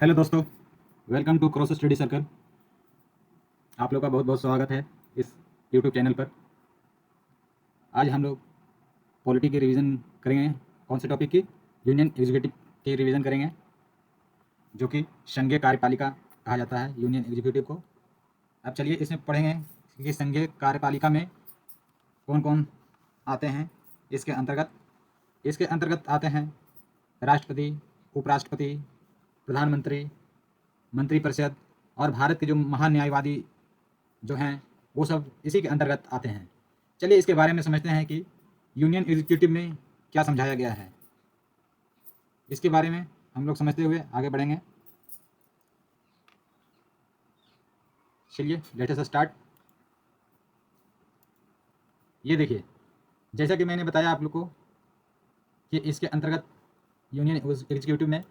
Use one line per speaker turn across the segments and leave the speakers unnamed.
Hello दोस्तों, welcome to cross study circle. आप लोग का बहुत बहुत स्वागत है इस यूट्यूब चैनल पर। आज हम लोग पॉलिटी की रिवीजन करेंगे। कौन से टॉपिक की? यूनियन एग्जीक्यूटिव की रिवीजन करेंगे, जो कि संघीय कार्यपालिका कहा जाता है यूनियन एग्जीक्यूटिव को। अब चलिए इसमें पढ़ेंगे कि संघीय कार्यपालिका में कौन कौन आते हैं। इसके अंतर्गत आते हैं राष्ट्रपति, उपराष्ट्रपति, प्रधानमंत्री, मंत्रिपरिषद और भारत के जो महान्यायवादी जो हैं वो सब इसी के अंतर्गत आते हैं। चलिए इसके बारे में समझते हैं कि यूनियन एग्जीक्यूटिव में क्या समझाया गया है। इसके बारे में हम लोग समझते हुए आगे बढ़ेंगे। चलिए लेट अस स्टार्ट। ये देखिए, जैसा कि मैंने बताया आप लोग को कि इसके अंतर्गत यूनियन एग्जीक्यूटिव में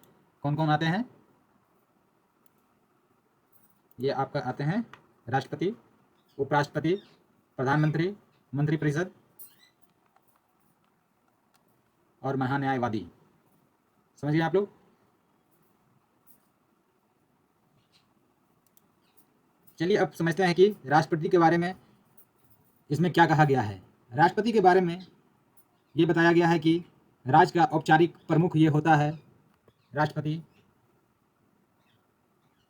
कौन कौन आते हैं। ये आपका आते हैं राष्ट्रपति, उपराष्ट्रपति, प्रधानमंत्री, मंत्रिपरिषद और महान्यायवादी। समझ गए आप लोग? चलिए अब समझते हैं कि राष्ट्रपति के बारे में इसमें क्या कहा गया है। राष्ट्रपति के बारे में ये बताया गया है कि राज्य का औपचारिक प्रमुख ये होता है राष्ट्रपति,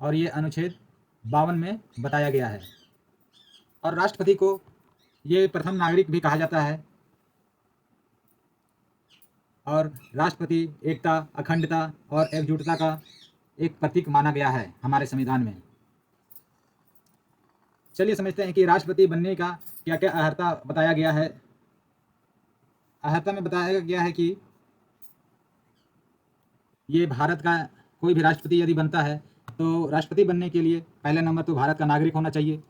और ये अनुच्छेद 52 में बताया गया है। और राष्ट्रपति को ये प्रथम नागरिक भी कहा जाता है। और राष्ट्रपति एकता, अखंडता और एकजुटता का एक प्रतीक माना गया है हमारे संविधान में। चलिए समझते हैं कि राष्ट्रपति बनने का क्या क्या अर्हता बताया गया है। अर्हता में बताया गया है कि ये भारत का कोई भी राष्ट्रपति यदि बनता है तो राष्ट्रपति बनने के लिए पहला नंबर तो भारत का नागरिक होना चाहिए,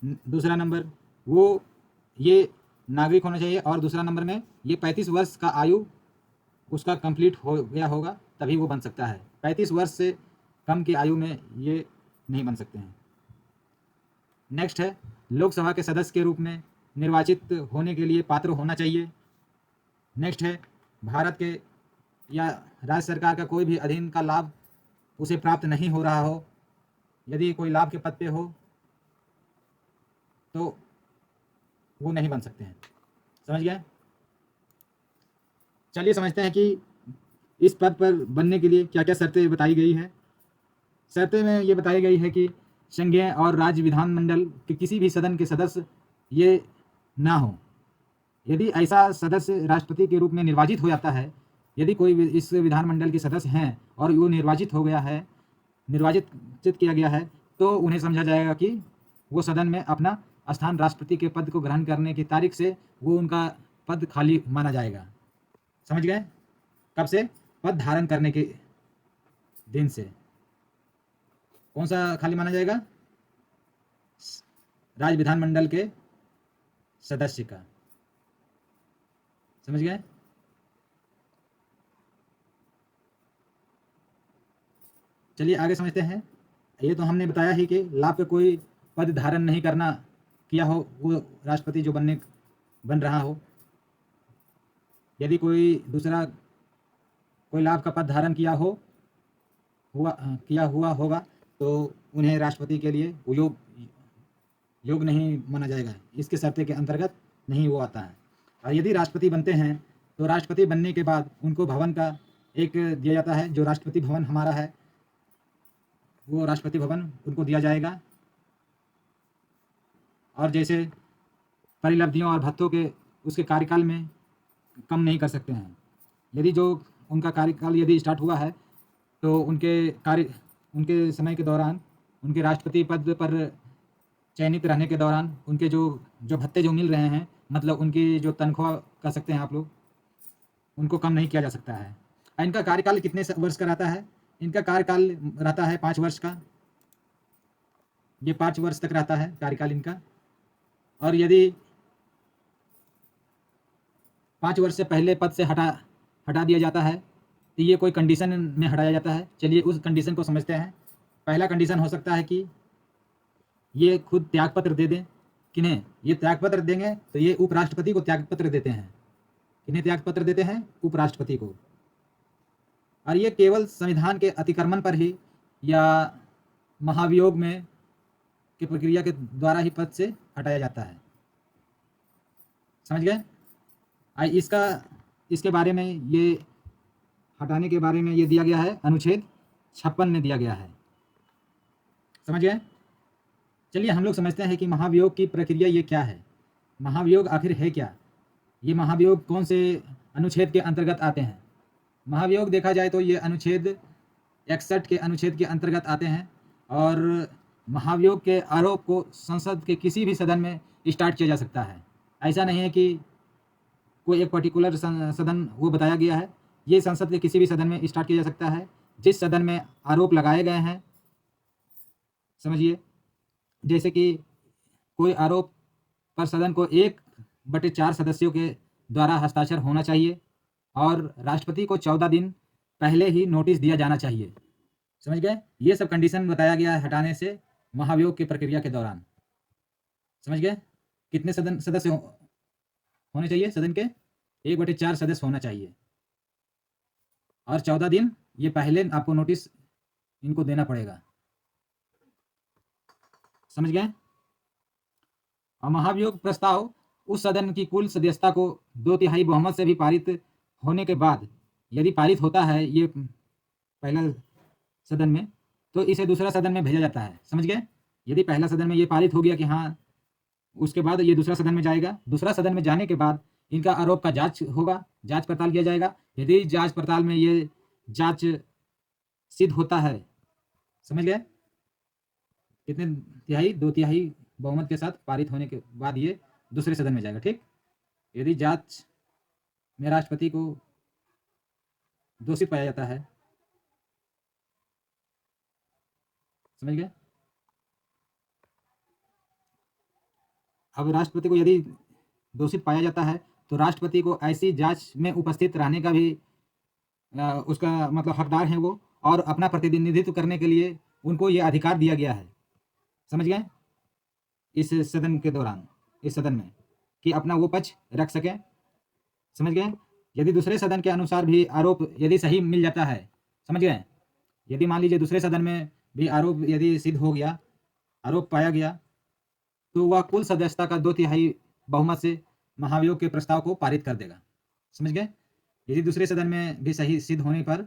दूसरा नंबर वो ये नागरिक होना चाहिए, और दूसरा नंबर में ये 35 वर्ष का आयु उसका कंप्लीट हो गया होगा तभी वो बन सकता है। 35 वर्ष से कम की आयु में ये नहीं बन सकते हैं। नेक्स्ट है, लोकसभा के सदस्य के रूप में निर्वाचित होने के लिए पात्र होना चाहिए। नेक्स्ट है, भारत के या राज्य सरकार का कोई भी अधीन का लाभ उसे प्राप्त नहीं हो रहा हो, यदि कोई लाभ के पद पे हो तो वो नहीं बन सकते हैं। समझ गए? चलिए समझते हैं कि इस पद पर बनने के लिए क्या क्या शर्तें बताई गई है। शर्तें में ये बताई गई है कि संघीय और राज्य विधानमंडल के किसी भी सदन के सदस्य ये ना हो। यदि ऐसा सदस्य राष्ट्रपति के रूप में निर्वाचित हो जाता है, यदि कोई इस विधानमंडल के सदस्य हैं और वो निर्वाचित हो गया है, निर्वाचित किया गया है, तो उन्हें समझा जाएगा कि वो सदन में अपना स्थान राष्ट्रपति के पद को ग्रहण करने की तारीख से वो उनका पद खाली माना जाएगा। समझ गए? कब से? पद धारण करने के दिन से। कौन सा खाली माना जाएगा? राज्य विधानमंडल के सदस्य का। समझ गए? चलिए आगे समझते हैं। ये तो हमने बताया ही कि लाभ का कोई पद धारण नहीं करना किया हो वो राष्ट्रपति जो बन रहा हो। यदि कोई दूसरा कोई लाभ का पद धारण किया हुआ होगा तो उन्हें राष्ट्रपति के लिए योग नहीं माना जाएगा। इसके शर्तें के अंतर्गत नहीं वो आता है। और यदि राष्ट्रपति बनते हैं तो राष्ट्रपति बनने के बाद उनको भवन का एक दिया जाता है, जो राष्ट्रपति भवन हमारा है वो राष्ट्रपति भवन उनको दिया जाएगा। और जैसे परिलब्धियों और भत्तों के उसके कार्यकाल में कम नहीं कर सकते हैं। यदि जो उनका कार्यकाल यदि स्टार्ट हुआ है तो उनके समय के दौरान, उनके राष्ट्रपति पद पर चयनित रहने के दौरान उनके जो भत्ते जो मिल रहे हैं, मतलब उनकी जो तनख्वाह कह सकते हैं आप लोग, उनको कम नहीं किया जा सकता है। इनका कार्यकाल कितने वर्ष का रहता है? इनका कार्यकाल रहता है 5 वर्ष का। ये 5 वर्ष तक रहता है कार्यकाल इनका। और यदि 5 वर्ष से पहले पद से हटा दिया जाता है तो ये कोई कंडीशन में हटाया जाता है। चलिए उस कंडीशन को समझते हैं। पहला कंडीशन हो सकता है कि ये खुद त्यागपत्र दे दें। किन्हें ये त्यागपत्र देंगे? तो ये उपराष्ट्रपति को त्यागपत्र देते हैं। किन्हें त्यागपत्र देते हैं? उपराष्ट्रपति को। और ये केवल संविधान के अतिक्रमण पर ही
या महाभियोग में की प्रक्रिया के द्वारा ही पद से हटाया जाता है। समझ गए? इसका इसके बारे में ये हटाने के बारे में ये दिया गया है, अनुच्छेद 56 में दिया गया है। समझ गए? चलिए हम लोग समझते हैं कि महाभियोग की प्रक्रिया ये क्या है, महाभियोग आखिर है क्या, ये महाभियोग कौन से अनुच्छेद के अंतर्गत आते हैं। महाभियोग देखा जाए तो ये अनुच्छेद 61 के अनुच्छेद के अंतर्गत आते हैं और महाभियोग के आरोप को संसद के किसी भी सदन में स्टार्ट किया जा सकता है। ऐसा नहीं है कि कोई एक पर्टिकुलर सदन वो बताया गया है, ये संसद के किसी भी सदन में स्टार्ट किया जा सकता है जिस सदन में आरोप लगाए गए हैं। समझिए, जैसे कि कोई आरोप पर सदन को 1/4 सदस्यों के द्वारा हस्ताक्षर होना चाहिए और राष्ट्रपति को 14 दिन पहले ही नोटिस दिया जाना चाहिए। समझ गए? ये सब कंडीशन बताया गया है हटाने से महाभियोग की प्रक्रिया के दौरान। समझ गए? कितने सदस्य होने चाहिए सदन के? 1/4 सदस्य होना चाहिए और 14 दिन ये पहले आपको नोटिस इनको देना पड़ेगा। समझ गए? और महाभियोग प्रस्ताव उस सदन की कुल सदस्यता को 2/3 बहुमत से भी पारित होने के बाद, यदि पारित होता है ये पहला सदन में, तो इसे दूसरा सदन में भेजा जाता है। समझ गए? यदि पहला सदन में ये पारित हो गया कि हाँ, उसके बाद ये दूसरा सदन में जाएगा। दूसरा सदन में जाने के बाद इनका आरोप का जांच होगा, जांच पड़ताल किया जाएगा। यदि जांच पड़ताल में ये जांच सिद्ध होता है, समझ गए, कितने तिहाई, 2/3 बहुमत के साथ पारित होने के बाद ये दूसरे सदन में जाएगा। ठीक, यदि जांच में राष्ट्रपति को दोषी पाया जाता है, समझ गए। अब राष्ट्रपति को यदि दोषी पाया जाता है तो राष्ट्रपति को ऐसी जांच में उपस्थित रहने का भी उसका मतलब हकदार है वो, और अपना प्रतिनिधित्व करने के लिए उनको ये अधिकार दिया गया है। समझ गए? इस सदन के दौरान, इस सदन में, कि अपना वो पक्ष रख सकें। समझ गए? यदि दूसरे सदन के अनुसार भी आरोप यदि सही मिल जाता है, समझ गए, यदि मान लीजिए दूसरे सदन में भी आरोप यदि सिद्ध हो गया, आरोप पाया गया, तो वह कुल सदस्यता का 2/3 बहुमत से महाभियोग के प्रस्ताव को पारित कर देगा। समझ गए? यदि दूसरे सदन में भी सही सिद्ध होने पर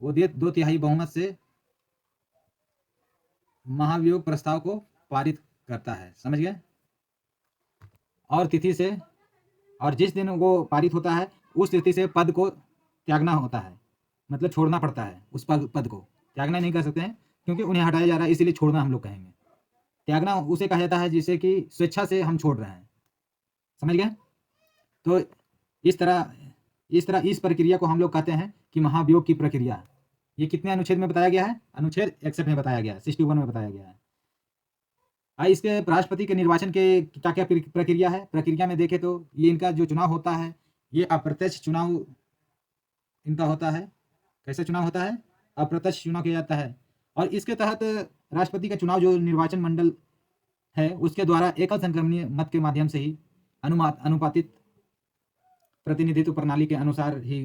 वो 2/3 बहुमत से महाभियोग प्रस्ताव को पारित करता है। समझ गए? और तिथि से, और जिस दिन वो पारित होता है उस तिथि से पद को त्यागना होता है, मतलब छोड़ना पड़ता है। उस पद को त्यागना नहीं कर सकते हैं क्योंकि उन्हें हटाया जा रहा है, इसीलिए छोड़ना हम लोग कहेंगे। त्यागना उसे कहा जाता है जिसे कि स्वेच्छा से हम छोड़ रहे हैं। समझ गए? तो इस प्रक्रिया को हम लोग कहते हैं कि महाभियोग की प्रक्रिया। ये कितने अनुच्छेद में बताया गया है? अनुच्छेद 61 में बताया गया है, 61 में बताया गया है। इसके राष्ट्रपति के निर्वाचन के क्या क्या प्रक्रिया है? प्रक्रिया में देखें तो ये इनका जो चुनाव होता है ये अप्रत्यक्ष चुनाव इनका होता है। कैसे चुनाव होता है? अप्रत्यक्ष चुनाव किया जाता है और इसके तहत राष्ट्रपति का चुनाव जो निर्वाचन मंडल है उसके द्वारा एकल संक्रमणीय मत के माध्यम से ही अनुपातित प्रतिनिधित्व प्रणाली के अनुसार ही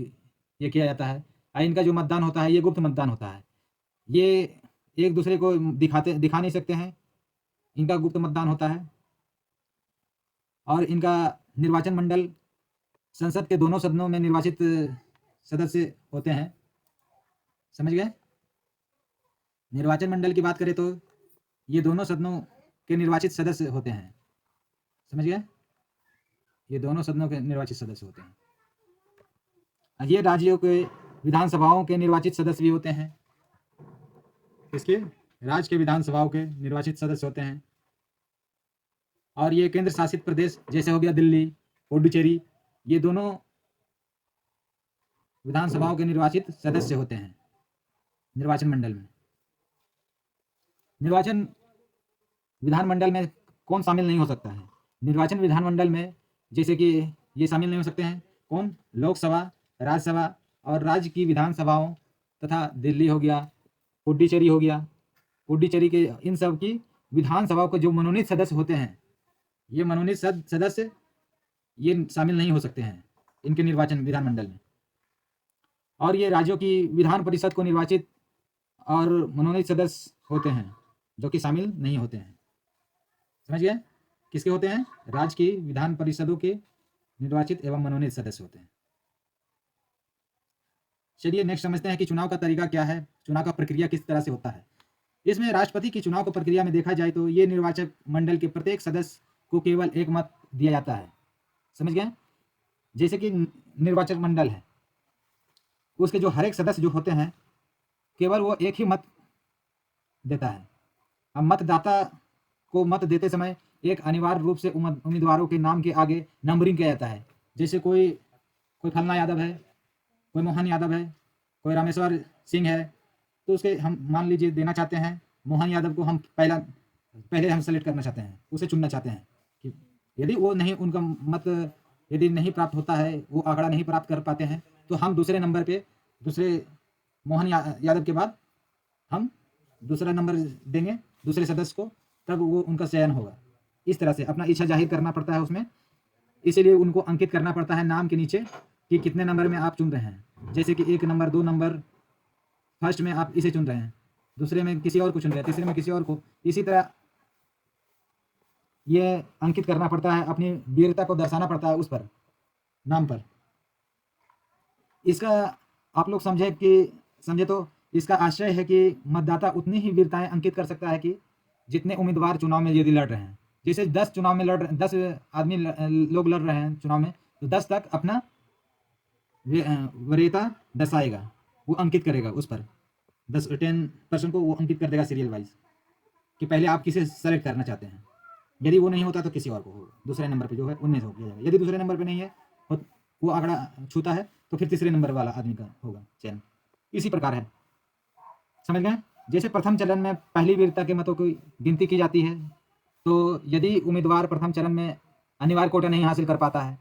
ये किया जाता है। इनका जो मतदान होता है ये गुप्त मतदान होता है। ये एक दूसरे को दिखा नहीं सकते हैं, इनका गुप्त मतदान होता है। और इनका निर्वाचन मंडल संसद के दोनों सदनों में निर्वाचित सदस्य होते हैं। समझ गए? निर्वाचन मंडल की बात करें तो ये दोनों सदनों के निर्वाचित सदस्य होते हैं। समझ गए? ये दोनों सदनों के निर्वाचित सदस्य होते हैं। ये राज्यों के विधानसभाओं के निर्वाचित सदस्य भी होते हैं। इसके राज्य के विधानसभाओं के निर्वाचित सदस्य होते हैं। और ये केंद्र शासित प्रदेश जैसे हो गया दिल्ली, पुडुचेरी, ये दोनों विधानसभाओं के निर्वाचित सदस्य होते हैं निर्वाचन मंडल में। निर्वाचन विधानमंडल में कौन शामिल नहीं हो सकता है? निर्वाचन विधानमंडल में जैसे कि ये शामिल नहीं हो सकते हैं कौन? लोकसभा, राज्यसभा और राज्य की विधानसभाओं तथा दिल्ली हो गया, पुडुचेरी हो गया, पुडुचेरी के इन सब की विधानसभाओं के जो मनोनीत सदस्य होते हैं, ये मनोनीत सदस्य ये शामिल नहीं हो सकते हैं इनके निर्वाचन विधानमंडल में। और ये राज्यों की विधान परिषद को निर्वाचित और मनोनीत सदस्य होते हैं जो कि शामिल नहीं होते हैं। समझ गए? किसके होते हैं? राज्य की विधान परिषदों के निर्वाचित एवं मनोनीत सदस्य होते हैं। चलिए नेक्स्ट समझते हैं कि चुनाव का तरीका क्या है, चुनाव का प्रक्रिया किस तरह से होता है। इसमें राष्ट्रपति की चुनाव की प्रक्रिया में देखा जाए तो ये निर्वाचक मंडल के प्रत्येक सदस्य को केवल एक मत दिया जाता है। समझ गए? जैसे कि निर्वाचक मंडल है, उसके जो हर एक सदस्य जो होते हैं केवल वो एक ही मत देता है। अब मतदाता को मत देते समय एक अनिवार्य रूप से उम्मीदवारों के नाम के आगे नंबरिंग किया जाता है। जैसे कोई फलना यादव है, कोई मोहन यादव है, कोई रामेश्वर सिंह है, तो उसके हम मान लीजिए देना चाहते हैं मोहन यादव को, हम पहले हम सेलेक्ट करना चाहते हैं, उसे चुनना चाहते हैं कि यदि वो नहीं, उनका मत यदि नहीं प्राप्त होता है, वो आंकड़ा नहीं प्राप्त कर पाते हैं, तो हम दूसरे नंबर पे दूसरे मोहन यादव के बाद हम दूसरा नंबर देंगे दूसरे सदस्य को, तब वो उनका चयन होगा। इस तरह से अपना इच्छा जाहिर करना पड़ता है उसमें, इसीलिए उनको अंकित करना पड़ता है नाम के नीचे कि कितने नंबर में आप चुन रहे हैं। जैसे कि 1 नंबर, 2 नंबर, फर्स्ट में आप इसे चुन रहे हैं, दूसरे में किसी और को चुन रहे हैं, तीसरे में किसी और को। इसी तरह ये अंकित करना पड़ता है, अपनी वीरता को दर्शाना पड़ता है उस पर, नाम पर। इसका आप लोग समझे तो इसका आशय है कि मतदाता उतनी ही वीरताएं अंकित कर सकता है कि जितने उम्मीदवार चुनाव में यदि लड़ रहे हैं। जैसे 10 चुनाव में 10 आदमी लोग लड़ रहे हैं चुनाव में, तो 10 तक अपना वरीयता दर्शाएगा, वो अंकित करेगा उस पर। 10% को वो अंकित कर देगा सीरियल वाइज कि पहले आप किसे सेलेक्ट करना चाहते हैं। यदि वो नहीं होता तो किसी और को होगा, दूसरे नंबर पे जो है उनमें से हो किया जाएगा। यदि दूसरे नंबर पे नहीं है, वो आंकड़ा छूता है, तो फिर तीसरे नंबर वाला आदमी का होगा चयन। इसी प्रकार है, समझ गए? जैसे प्रथम चरण में पहली वीरता के मतों की गिनती की जाती है, तो यदि उम्मीदवार प्रथम चरण में अनिवार्य कोटा नहीं हासिल कर पाता है,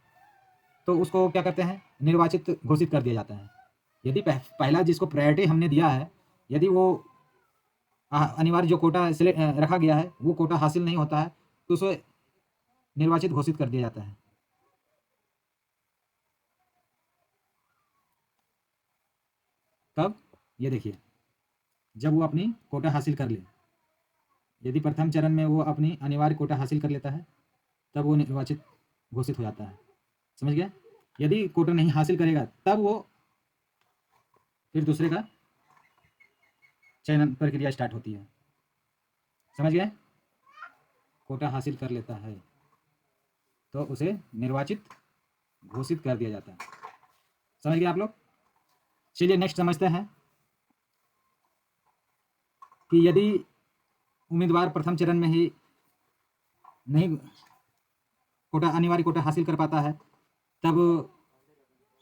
तो उसको क्या करते हैं, निर्वाचित घोषित कर दिया जाता है। यदि पहला जिसको प्रायोरिटी हमने दिया है, यदि वो अनिवार्य जो कोटा रखा गया है वो कोटा हासिल नहीं होता है, तो उसे निर्वाचित घोषित कर दिया जाता है। कब? ये देखिए, जब वो अपनी कोटा हासिल कर ले। यदि प्रथम चरण में वो अपनी अनिवार्य कोटा हासिल कर लेता है, तब वो निर्वाचित घोषित हो जाता है। समझ गया? यदि कोटा नहीं हासिल करेगा, तब वो फिर दूसरे का चयन प्रक्रिया स्टार्ट होती है। समझ गए? कोटा हासिल कर लेता है तो उसे निर्वाचित घोषित कर दिया जाता है। समझ गए आप लोग? चलिए नेक्स्ट समझते हैं कि यदि उम्मीदवार प्रथम चरण में ही नहीं अनिवार्य कोटा हासिल कर पाता है, तब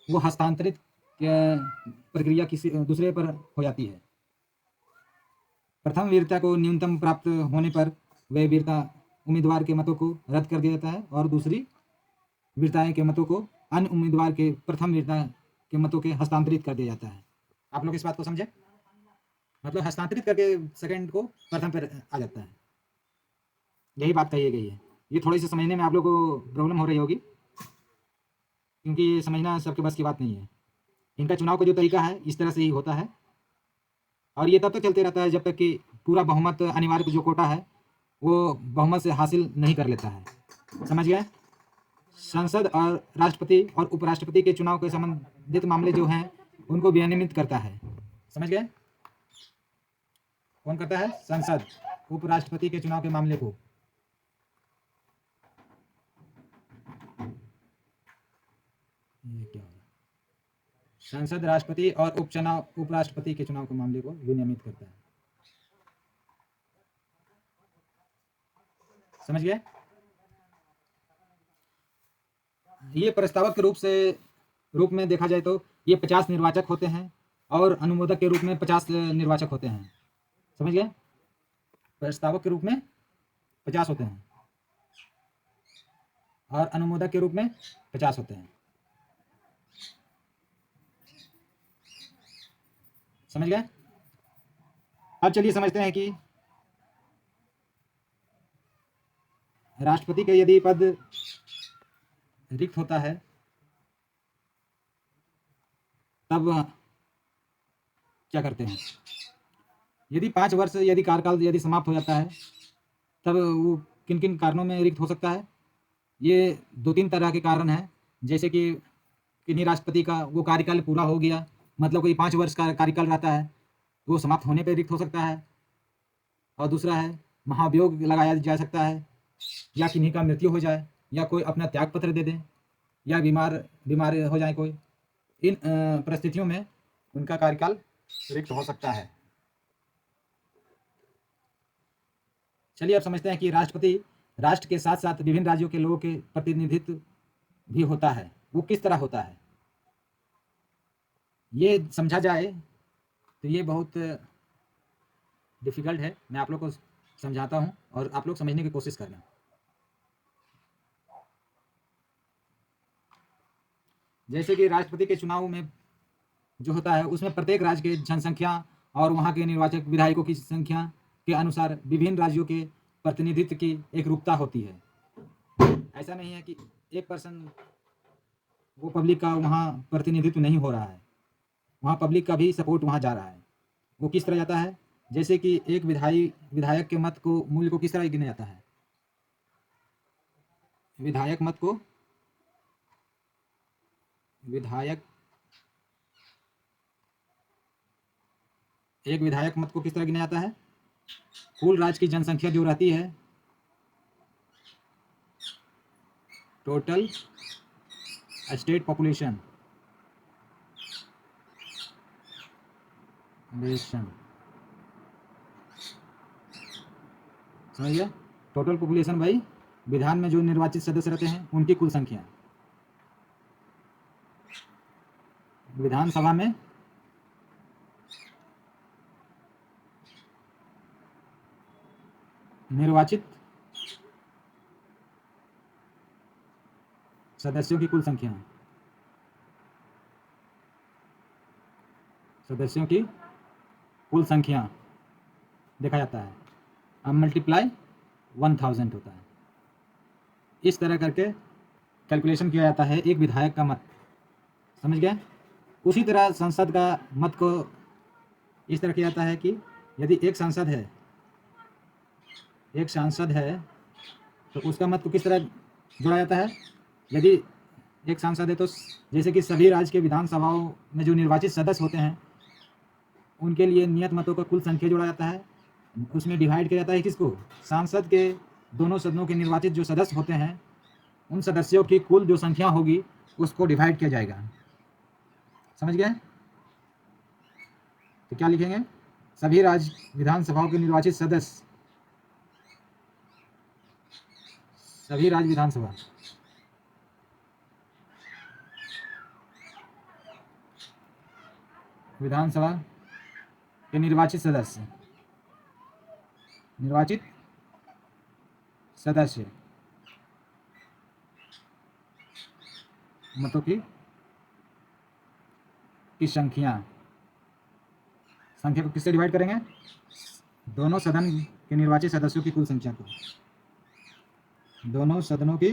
वो हस्तांतरित प्रक्रिया किसी दूसरे पर हो जाती है। प्रथम वीरता को न्यूनतम प्राप्त होने पर वह वीरता उम्मीदवार के मतों को रद्द कर दिया जाता है और दूसरी वीरताएं के मतों को अन्य उम्मीदवार के प्रथम वीरता के मतों के हस्तांतरित कर दिया जाता है। आप लोग इस बात को समझे? मतलब हस्तांतरित करके सेकंड को प्रथम पर आ जाता है, यही बात कही गई है। ये थोड़ी सी समझने में आप लोग को प्रॉब्लम हो रही होगी, क्योंकि ये समझना सबके बस की बात नहीं है। इनका चुनाव का जो तरीका है इस तरह से ही होता है, और ये तब तक चलते रहता है जब तक कि पूरा बहुमत अनिवार्य जो कोटा है वो बहुमत से हासिल नहीं कर लेता है। समझ गए? संसद और राष्ट्रपति और उपराष्ट्रपति के चुनाव के संबंधित मामले जो हैं उनको विनियमित करता है। समझ गए? कौन करता है? संसद उपराष्ट्रपति के चुनाव के मामले को। ये क्या होगा? संसद राष्ट्रपति और उपराष्ट्रपति के चुनाव के मामले को विनियमित करता है। समझ गए? ये प्रस्तावक के रूप में देखा जाए तो ये 50 निर्वाचक होते हैं और अनुमोदक के रूप में 50 निर्वाचक होते हैं। समझ गए? प्रस्तावक के रूप में 50 होते हैं और अनुमोदक के रूप में 50 होते हैं। समझ गए? अब चलिए समझते हैं कि राष्ट्रपति के यदि पद रिक्त होता है तब क्या करते हैं। यदि 5 वर्ष यदि कार्यकाल यदि समाप्त हो जाता है, तब वो किन किन कारणों में रिक्त हो सकता है? ये 2-3 तरह के कारण हैं। जैसे कि किन्हीं राष्ट्रपति का वो कार्यकाल पूरा हो गया, मतलब कोई 5 वर्ष का कार्यकाल रहता है, तो वो समाप्त होने पे रिक्त हो सकता है। और दूसरा है महाभियोग लगाया जा सकता है, या किन्हीं का मृत्यु हो जाए, या कोई अपना त्याग पत्र दे दें, या बीमार हो जाए कोई। इन परिस्थितियों में उनका कार्यकाल रिक्त हो सकता है। चलिए अब समझते हैं कि राष्ट्रपति राष्ट्र के साथ साथ विभिन्न राज्यों के लोगों के प्रतिनिधित्व भी होता है। वो किस तरह होता है, ये समझा जाए तो ये बहुत डिफ़िकल्ट है। मैं आप लोग को समझाता हूँ और आप लोग समझने की कोशिश करना। जैसे कि राष्ट्रपति के चुनाव में जो होता है, उसमें प्रत्येक राज्य के जनसंख्या और वहाँ के निर्वाचक विधायकों की संख्या के अनुसार विभिन्न राज्यों के प्रतिनिधित्व की एकरूपता होती है। ऐसा नहीं है कि एक पर्सन वो पब्लिक का वहाँ प्रतिनिधित्व नहीं हो रहा है, वहाँ पब्लिक का भी सपोर्ट वहाँ जा रहा है। वो किस तरह जाता है? जैसे कि एक विधायक के मत को मूल्य को किस तरह गिना जाता है? विधायक मत को एक विधायक मत को किस तरह गिना जाता है? कुल राज्य की जनसंख्या जो रहती है, टोटल स्टेट पॉपुलेशन समझिए, टोटल पॉपुलेशन भाई विधान में जो निर्वाचित सदस्य रहते हैं उनकी कुल संख्या। विधानसभा में निर्वाचित सदस्यों की कुल संख्या, सदस्यों की कुल संख्या देखा जाता है। अब मल्टीप्लाई 1000 होता है। इस तरह करके कैलकुलेशन किया जाता है एक विधायक का मत। समझ गए? उसी तरह संसद का मत को इस तरह किया जाता है कि यदि एक सांसद है तो उसका मत को किस तरह जोड़ा जाता है? यदि एक सांसद है तो जैसे कि सभी राज्य के विधानसभाओं में जो निर्वाचित सदस्य होते हैं उनके लिए नियत मतों का कुल संख्या जोड़ा जाता है। उसमें डिवाइड किया जाता है किसको? सांसद के दोनों सदनों के निर्वाचित जो सदस्य होते हैं उन सदस्यों की कुल जो संख्या होगी उसको डिवाइड किया जाएगा। समझ गए? तो क्या लिखेंगे? सभी राज्य विधानसभाओं के निर्वाचित सदस्य, सभी राज्य विधानसभा के निर्वाचित सदस्य मतों की संख्या को किससे डिवाइड करेंगे? दोनों सदन के निर्वाचित सदस्यों की कुल संख्या को, दोनों सदनों की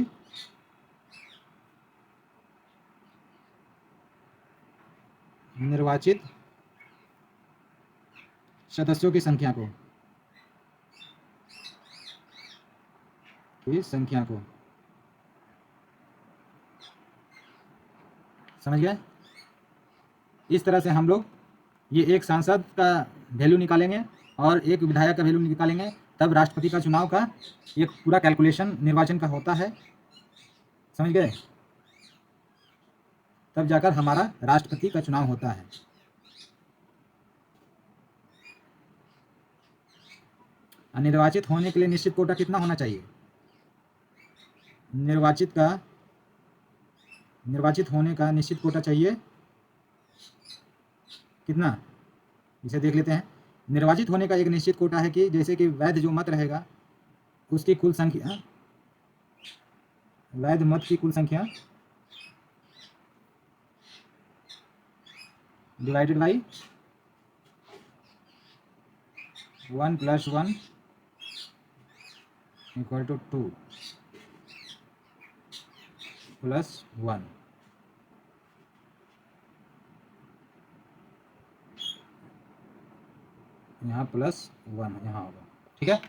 निर्वाचित सदस्यों की संख्या को समझ गए? इस तरह से हम लोग ये एक सांसद का वैल्यू निकालेंगे और एक विधायक का वैल्यू निकालेंगे, तब राष्ट्रपति का चुनाव का एक पूरा कैलकुलेशन निर्वाचन का होता है। समझ गए? तब जाकर हमारा राष्ट्रपति का चुनाव होता है। निर्वाचित होने के लिए निश्चित कोटा कितना होना चाहिए? निर्वाचित होने का निश्चित कोटा चाहिए कितना? इसे देख लेते हैं। निर्वाचित होने का एक निश्चित कोटा है कि जैसे कि वैध जो मत रहेगा उसकी कुल संख्या, वैध मत की कुल संख्या डिवाइडेड बाई 1 + 1 = 2 + 1। यहाँ +1 यहाँ होगा, ठीक है।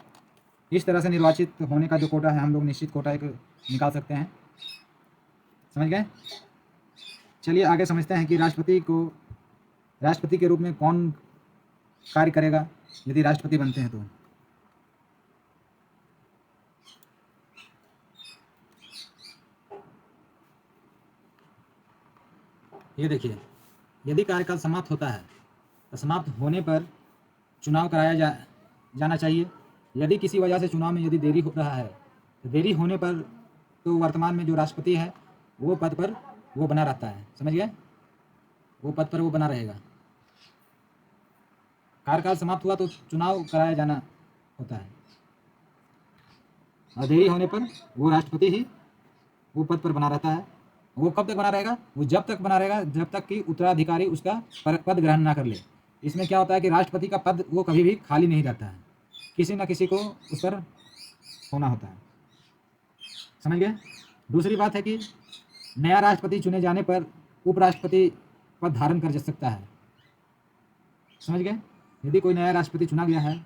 इस तरह से निर्वाचित होने का जो कोटा है हम लोग निश्चित कोटा एक निकाल सकते हैं, समझ गए। चलिए आगे समझते हैं कि राष्ट्रपति के रूप में कौन कार्य करेगा यदि राष्ट्रपति बनते हैं तो। ये देखिए, यदि कार्यकाल समाप्त होता है तो समाप्त होने पर चुनाव कराया जाना चाहिए। यदि किसी वजह से चुनाव में यदि देरी हो रहा है तो देरी होने पर तो वर्तमान में जो राष्ट्रपति है वो पद पर वो बना रहता है, समझ गए, वो पद पर वो बना रहेगा। कार्यकाल समाप्त हुआ तो चुनाव कराया जाना होता है और देरी होने पर वो राष्ट्रपति ही वो पद पर बना रहता है। वो कब तक बना रहेगा? वो जब तक बना रहेगा जब तक कि उत्तराधिकारी उसका पद ग्रहण ना कर ले। इसमें क्या होता है कि राष्ट्रपति का पद वो कभी भी खाली नहीं रहता है, किसी न किसी को उस पर होना होता है, समझ गए। दूसरी बात है कि नया राष्ट्रपति चुने जाने पर उपराष्ट्रपति पद धारण कर सकता है, समझ गए। यदि कोई नया राष्ट्रपति चुना गया है,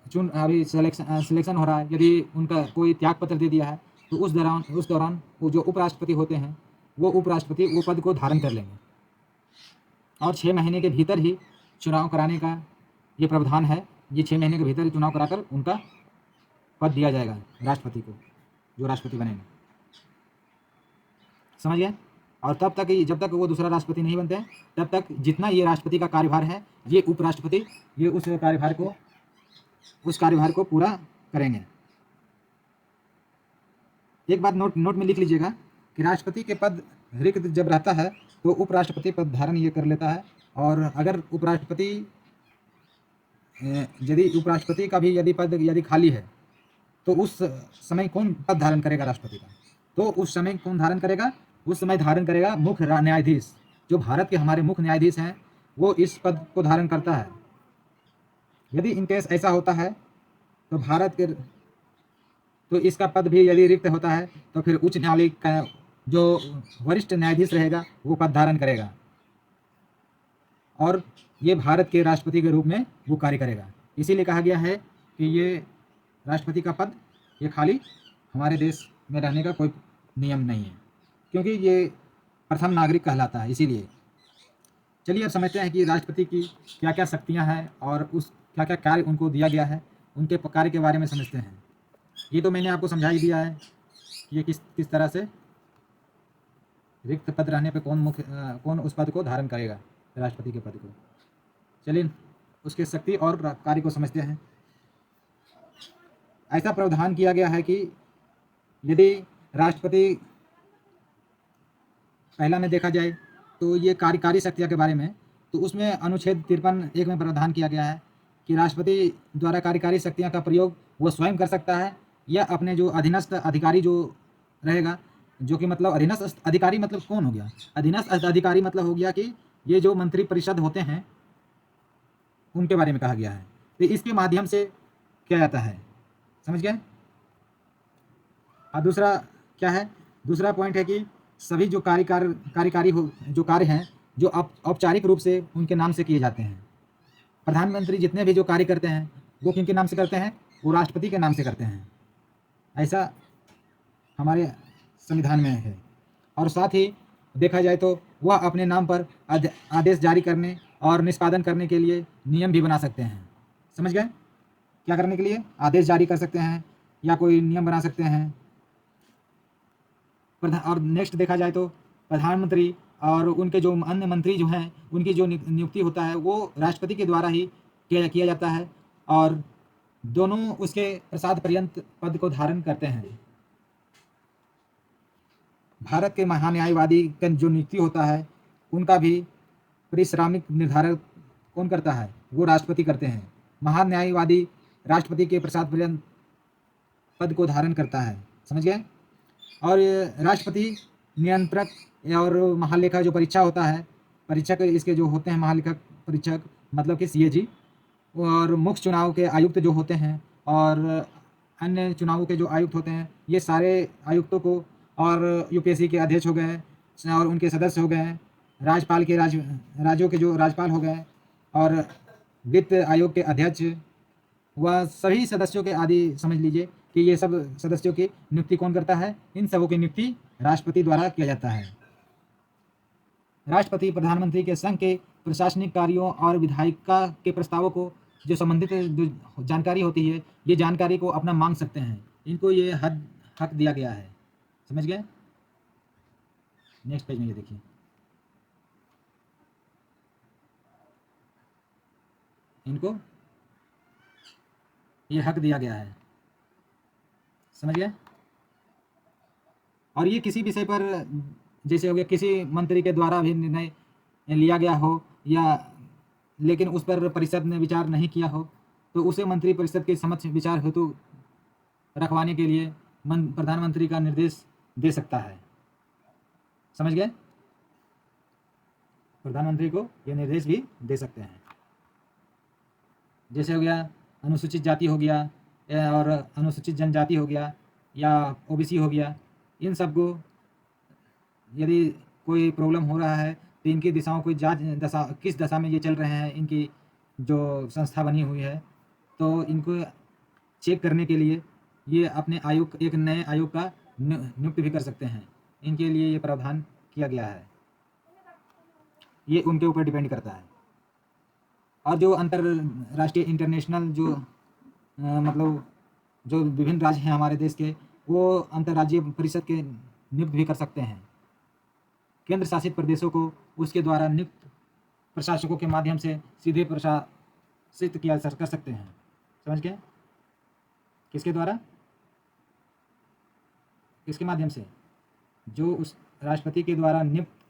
अभी सिलेक्शन हो रहा है, यदि उनका कोई त्याग पत्र दे दिया है तो उस दौरान वो जो उपराष्ट्रपति होते हैं वो उपराष्ट्रपति वो पद को धारण कर लेंगे और 6 महीने के भीतर ही चुनाव कराने का ये प्रावधान है। ये 6 महीने के भीतर ही चुनाव कराकर उनका पद दिया जाएगा राष्ट्रपति को, जो राष्ट्रपति बनेंगे, समझ गए। और तब तक जब तक वो दूसरा राष्ट्रपति नहीं बनते तब तक जितना ये राष्ट्रपति का कार्यभार है ये उपराष्ट्रपति ये उस कार्यभार को पूरा करेंगे। एक बात नोट में लिख लीजिएगा कि राष्ट्रपति के पद रिक्त जब रहता है तो उपराष्ट्रपति पद धारण ये कर लेता है। और अगर उपराष्ट्रपति का भी यदि पद यदि खाली है तो उस समय कौन पद धारण करेगा राष्ट्रपति का? तो उस समय कौन धारण करेगा? उस समय धारण करेगा मुख्य न्यायाधीश, जो भारत के हमारे मुख्य न्यायाधीश हैं, वो इस पद को धारण करता है। यदि इन केस ऐसा होता है तो इसका पद भी यदि रिक्त होता है तो फिर उच्च न्यायालय का जो वरिष्ठ न्यायाधीश रहेगा वो पद धारण करेगा और ये भारत के राष्ट्रपति के रूप में वो कार्य करेगा। इसीलिए कहा गया है कि ये राष्ट्रपति का पद ये खाली हमारे देश में रहने का कोई नियम नहीं है, क्योंकि ये प्रथम नागरिक कहलाता है। इसीलिए चलिए अब समझते हैं कि राष्ट्रपति की क्या क्या शक्तियाँ हैं और उस क्या क्या कार्य उनको दिया गया है, उनके कार्य के बारे में समझते हैं। ये तो मैंने आपको समझा ही दिया है कि ये किस तरह से रिक्त पद रहने पे कौन उस पद को धारण करेगा, राष्ट्रपति के पद को। चलिए उसके शक्ति और कार्य को समझते हैं। ऐसा प्रावधान किया गया है कि यदि राष्ट्रपति पहला में देखा जाए तो ये कार्यकारी शक्तियाँ के बारे में, तो उसमें अनुच्छेद 53(1) में प्रावधान किया गया है कि राष्ट्रपति द्वारा कार्यकारी शक्तियाँ का प्रयोग वो स्वयं कर सकता है या अपने जो अधीनस्थ अधिकारी जो रहेगा, जो कि मतलब अधीनस्थ अधिकारी मतलब कौन हो गया? अधीनस्थ अधिकारी मतलब हो गया कि ये जो मंत्री परिषद होते हैं उनके बारे में कहा गया है। तो इसके माध्यम से किया जाता है, समझ गए। और दूसरा क्या है? दूसरा पॉइंट है कि सभी जो कार्यकारी जो कार्य हैं जो औपचारिक रूप से उनके नाम से किए जाते हैं। प्रधानमंत्री जितने भी जो कार्य करते हैं वो किनके नाम से करते हैं? वो राष्ट्रपति के नाम से करते हैं। ऐसा हमारे संविधान में है। और साथ ही देखा जाए तो वह अपने नाम पर आदेश जारी करने और निष्पादन करने के लिए नियम भी बना सकते हैं, समझ गए। क्या करने के लिए? आदेश जारी कर सकते हैं या कोई नियम बना सकते हैं। और नेक्स्ट देखा जाए तो प्रधानमंत्री और उनके जो अन्य मंत्री जो हैं उनकी जो नियुक्ति होता है वो राष्ट्रपति के द्वारा ही किया जाता है और दोनों उसके प्रसाद पर्यंत पद को धारण करते हैं। भारत के महान्यायवादी का जो नियुक्ति होता है उनका भी पारिश्रमिक निर्धारण कौन करता है? वो राष्ट्रपति करते हैं। महान्यायवादी राष्ट्रपति के प्रसाद पर्यंत पद को धारण करता है, समझ गए। और राष्ट्रपति नियंत्रक और महालेखा जो परीक्षा होता है, परीक्षक इसके जो होते हैं महालेखा परीक्षक मतलब कि CAG, और मुख्य चुनाव के आयुक्त जो होते हैं और अन्य चुनावों के जो आयुक्त होते हैं, ये सारे आयुक्तों को और UPSC के अध्यक्ष हो गए और उनके सदस्य हो गए, राज्यपाल के राज्यों के जो राज्यपाल हो गए और वित्त आयोग के अध्यक्ष व सभी सदस्यों के आदि समझ लीजिए कि ये सब सदस्यों की नियुक्ति कौन करता है? इन सबों की नियुक्ति राष्ट्रपति द्वारा किया जाता है। राष्ट्रपति प्रधानमंत्री के संघ के प्रशासनिक कार्यों और विधायिका के प्रस्तावों को जो संबंधित जो जानकारी होती है, ये जानकारी को अपना मांग सकते हैं। इनको ये हक दिया गया है। समझ गए? नेक्स्ट पेज में ये देखिए, इनको ये हक दिया गया है। समझ गए? और ये किसी विषय पर, जैसे हो गया किसी मंत्री के द्वारा भी निर्णय लिया गया हो या लेकिन उस पर परिषद ने विचार नहीं किया हो, तो उसे मंत्री परिषद के समक्ष विचार हेतु रखवाने के लिए प्रधानमंत्री का निर्देश दे सकता है। समझ गए? प्रधानमंत्री को ये निर्देश भी दे सकते हैं। जैसे हो गया अनुसूचित जाति हो गया और अनुसूचित जनजाति हो गया या ओबीसी हो गया, इन सब को यदि कोई प्रॉब्लम हो रहा है तो इनकी दिशाओं को किस दशा में ये चल रहे हैं, इनकी जो संस्था बनी हुई है, तो इनको चेक करने के लिए ये अपने आयोग, एक नए आयोग का नियुक्त भी कर सकते हैं। इनके लिए ये प्रावधान किया गया है। ये उनके ऊपर डिपेंड करता है। और जो अंतर्राष्ट्रीय इंटरनेशनल जो मतलब जो विभिन्न राज्य हैं हमारे देश के, वो अंतर्राज्यीय परिषद के नियुक्त भी कर सकते हैं। केंद्र शासित प्रदेशों को उसके द्वारा नियुक्त प्रशासकों के माध्यम से सीधे प्रशासित किया कर सकते हैं। समझ गए? किसके द्वारा? किसके माध्यम से? जो उस राष्ट्रपति के द्वारा नियुक्त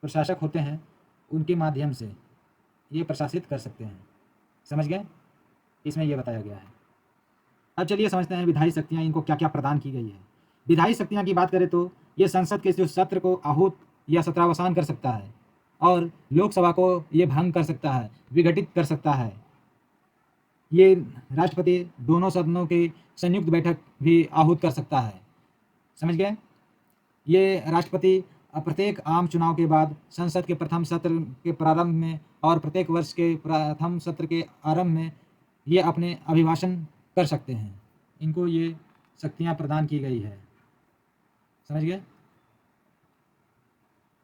प्रशासक होते हैं, उनके माध्यम से ये प्रशासित कर सकते हैं। समझ गए? इसमें ये बताया गया है। अब चलिए समझते हैं विधायी शक्तियाँ, इनको क्या क्या प्रदान की गई है। विधायी शक्तियाँ की बात करें तो ये संसद के जो सत्र को आहूत या सत्रावसान कर सकता है और लोकसभा को ये भंग कर सकता है, विघटित कर सकता है। ये राष्ट्रपति दोनों सदनों की संयुक्त बैठक भी आहूत कर सकता है। समझ गए? ये राष्ट्रपति प्रत्येक आम चुनाव के बाद संसद के प्रथम सत्र के प्रारंभ में और प्रत्येक वर्ष के प्रथम सत्र के आरंभ में ये अपने अभिभाषण कर सकते हैं। इनको ये शक्तियाँ प्रदान की गई है। समझ गए?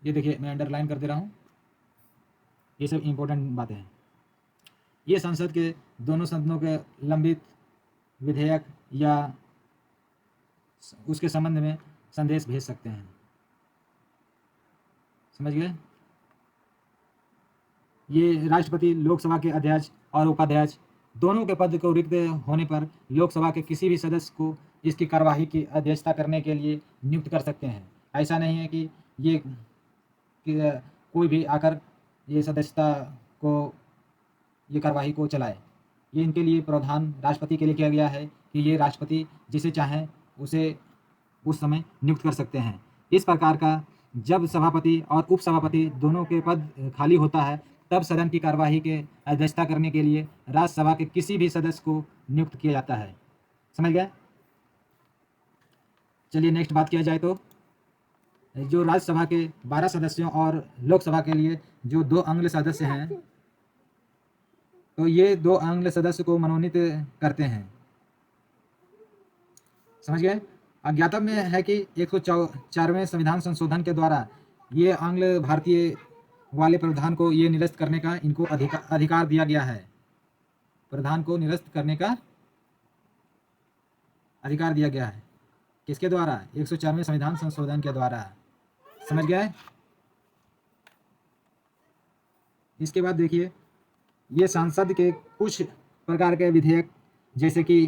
ये देखिए, मैं अंडरलाइन कर दे रहा हूँ, ये सब इम्पोर्टेंट बातें हैं। ये संसद के दोनों सदनों के लंबित विधेयक या उसके संबंध में संदेश भेज सकते हैं। समझ गए? ये राष्ट्रपति लोकसभा के अध्यक्ष और उपाध्यक्ष दोनों के पद को रिक्त होने पर लोकसभा के किसी भी सदस्य को इसकी कार्यवाही की अध्यक्षता करने के लिए नियुक्त कर सकते हैं। ऐसा नहीं है कि कोई भी आकर ये सदस्यता को, ये कार्यवाही को चलाए। ये इनके लिए प्रावधान राष्ट्रपति के लिए किया गया है कि ये राष्ट्रपति जिसे चाहें उसे उस समय नियुक्त कर सकते हैं। इस प्रकार का जब सभापति और उपसभापति दोनों के पद खाली होता है, तब सदन की कार्यवाही के अध्यक्षता करने के लिए राज्यसभा के किसी भी सदस्य को नियुक्त किया जाता है। समझ गए? चलिए नेक्स्ट बात किया जाए तो जो राज्यसभा के 12 सदस्यों और लोकसभा के लिए जो 2 अंग सदस्य हैं, तो ये 2 अंग सदस्य को मनोनीत करते हैं। समझ गए? अज्ञातव्य में है कि 104वें संविधान संशोधन के द्वारा ये आंग्ल भारतीय वाले प्रावधान को ये निरस्त करने का इनको अधिकार दिया गया है। प्रावधान को निरस्त करने का अधिकार दिया गया है। किसके द्वारा? 104वें संविधान संशोधन के द्वारा। समझ गए? इसके बाद देखिए, ये संसद के कुछ प्रकार के विधेयक, जैसे कि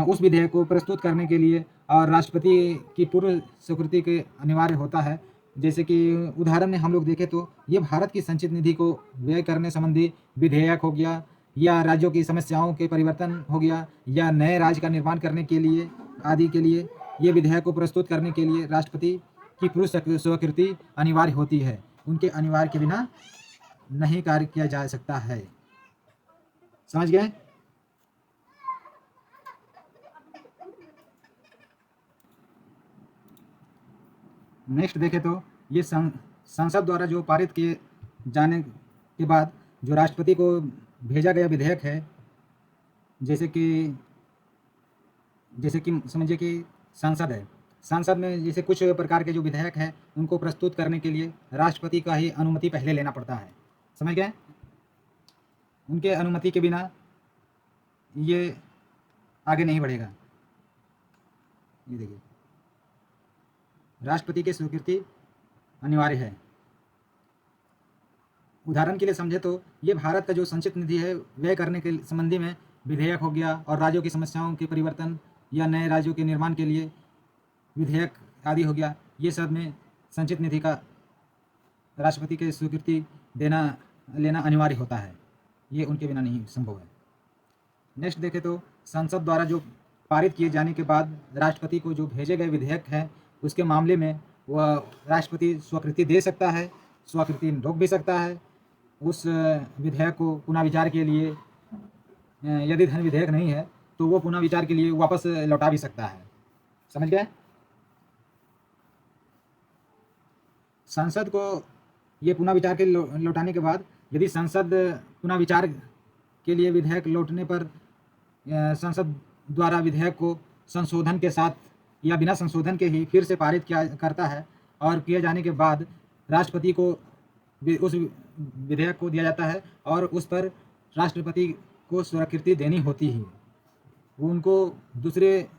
उस विधेयक को प्रस्तुत करने के लिए और राष्ट्रपति की पूर्व स्वीकृति के अनिवार्य होता है। जैसे कि उदाहरण में हम लोग देखें तो ये भारत की संचित निधि को व्यय करने संबंधी विधेयक हो गया, या राज्यों की समस्याओं के परिवर्तन हो गया, या नए राज्य का निर्माण करने के लिए आदि के लिए ये विधेयक को प्रस्तुत करने के लिए राष्ट्रपति की पूर्व स्वीकृति अनिवार्य होती है। उनके अनिवार्य के बिना नहीं कार्य किया जा सकता है। समझ गए? नेक्स्ट देखें तो ये संसद द्वारा जो पारित किए जाने के बाद जो राष्ट्रपति को भेजा गया विधेयक है, जैसे कि समझिए कि संसद है, संसद में जैसे कुछ प्रकार के जो विधेयक हैं उनको प्रस्तुत करने के लिए राष्ट्रपति का ही अनुमति पहले लेना पड़ता है। समझ गए? उनके अनुमति के बिना ये आगे नहीं बढ़ेगा। ये देखिए, राष्ट्रपति की स्वीकृति अनिवार्य है। उदाहरण के लिए समझे तो ये भारत का जो संचित निधि है व्यय करने के संबंधी में विधेयक हो गया, और राज्यों की समस्याओं के परिवर्तन या नए राज्यों के निर्माण के लिए विधेयक आदि हो गया। ये सब में संचित निधि का राष्ट्रपति की स्वीकृति लेना अनिवार्य होता है। ये उनके बिना नहीं संभव है। नेक्स्ट देखें तो संसद द्वारा जो पारित किए जाने के बाद राष्ट्रपति को जो भेजे गए विधेयक हैं उसके मामले में वह राष्ट्रपति स्वीकृति दे सकता है, स्वीकृति रोक भी सकता है। उस विधेयक को पुनः विचार के लिए, यदि धन विधेयक नहीं है तो वो पुनः विचार के लिए वापस लौटा भी सकता है। समझ गए? संसद को ये पुनः विचार के लौटाने के बाद यदि संसद पुनः विचार के लिए विधेयक लौटने पर संसद द्वारा विधेयक को संशोधन के साथ या बिना संशोधन के ही फिर से पारित करता है, और किए जाने के बाद राष्ट्रपति को उस विधेयक को दिया जाता है और उस पर राष्ट्रपति को स्वीकृति देनी होती है। वो उनको दूसरे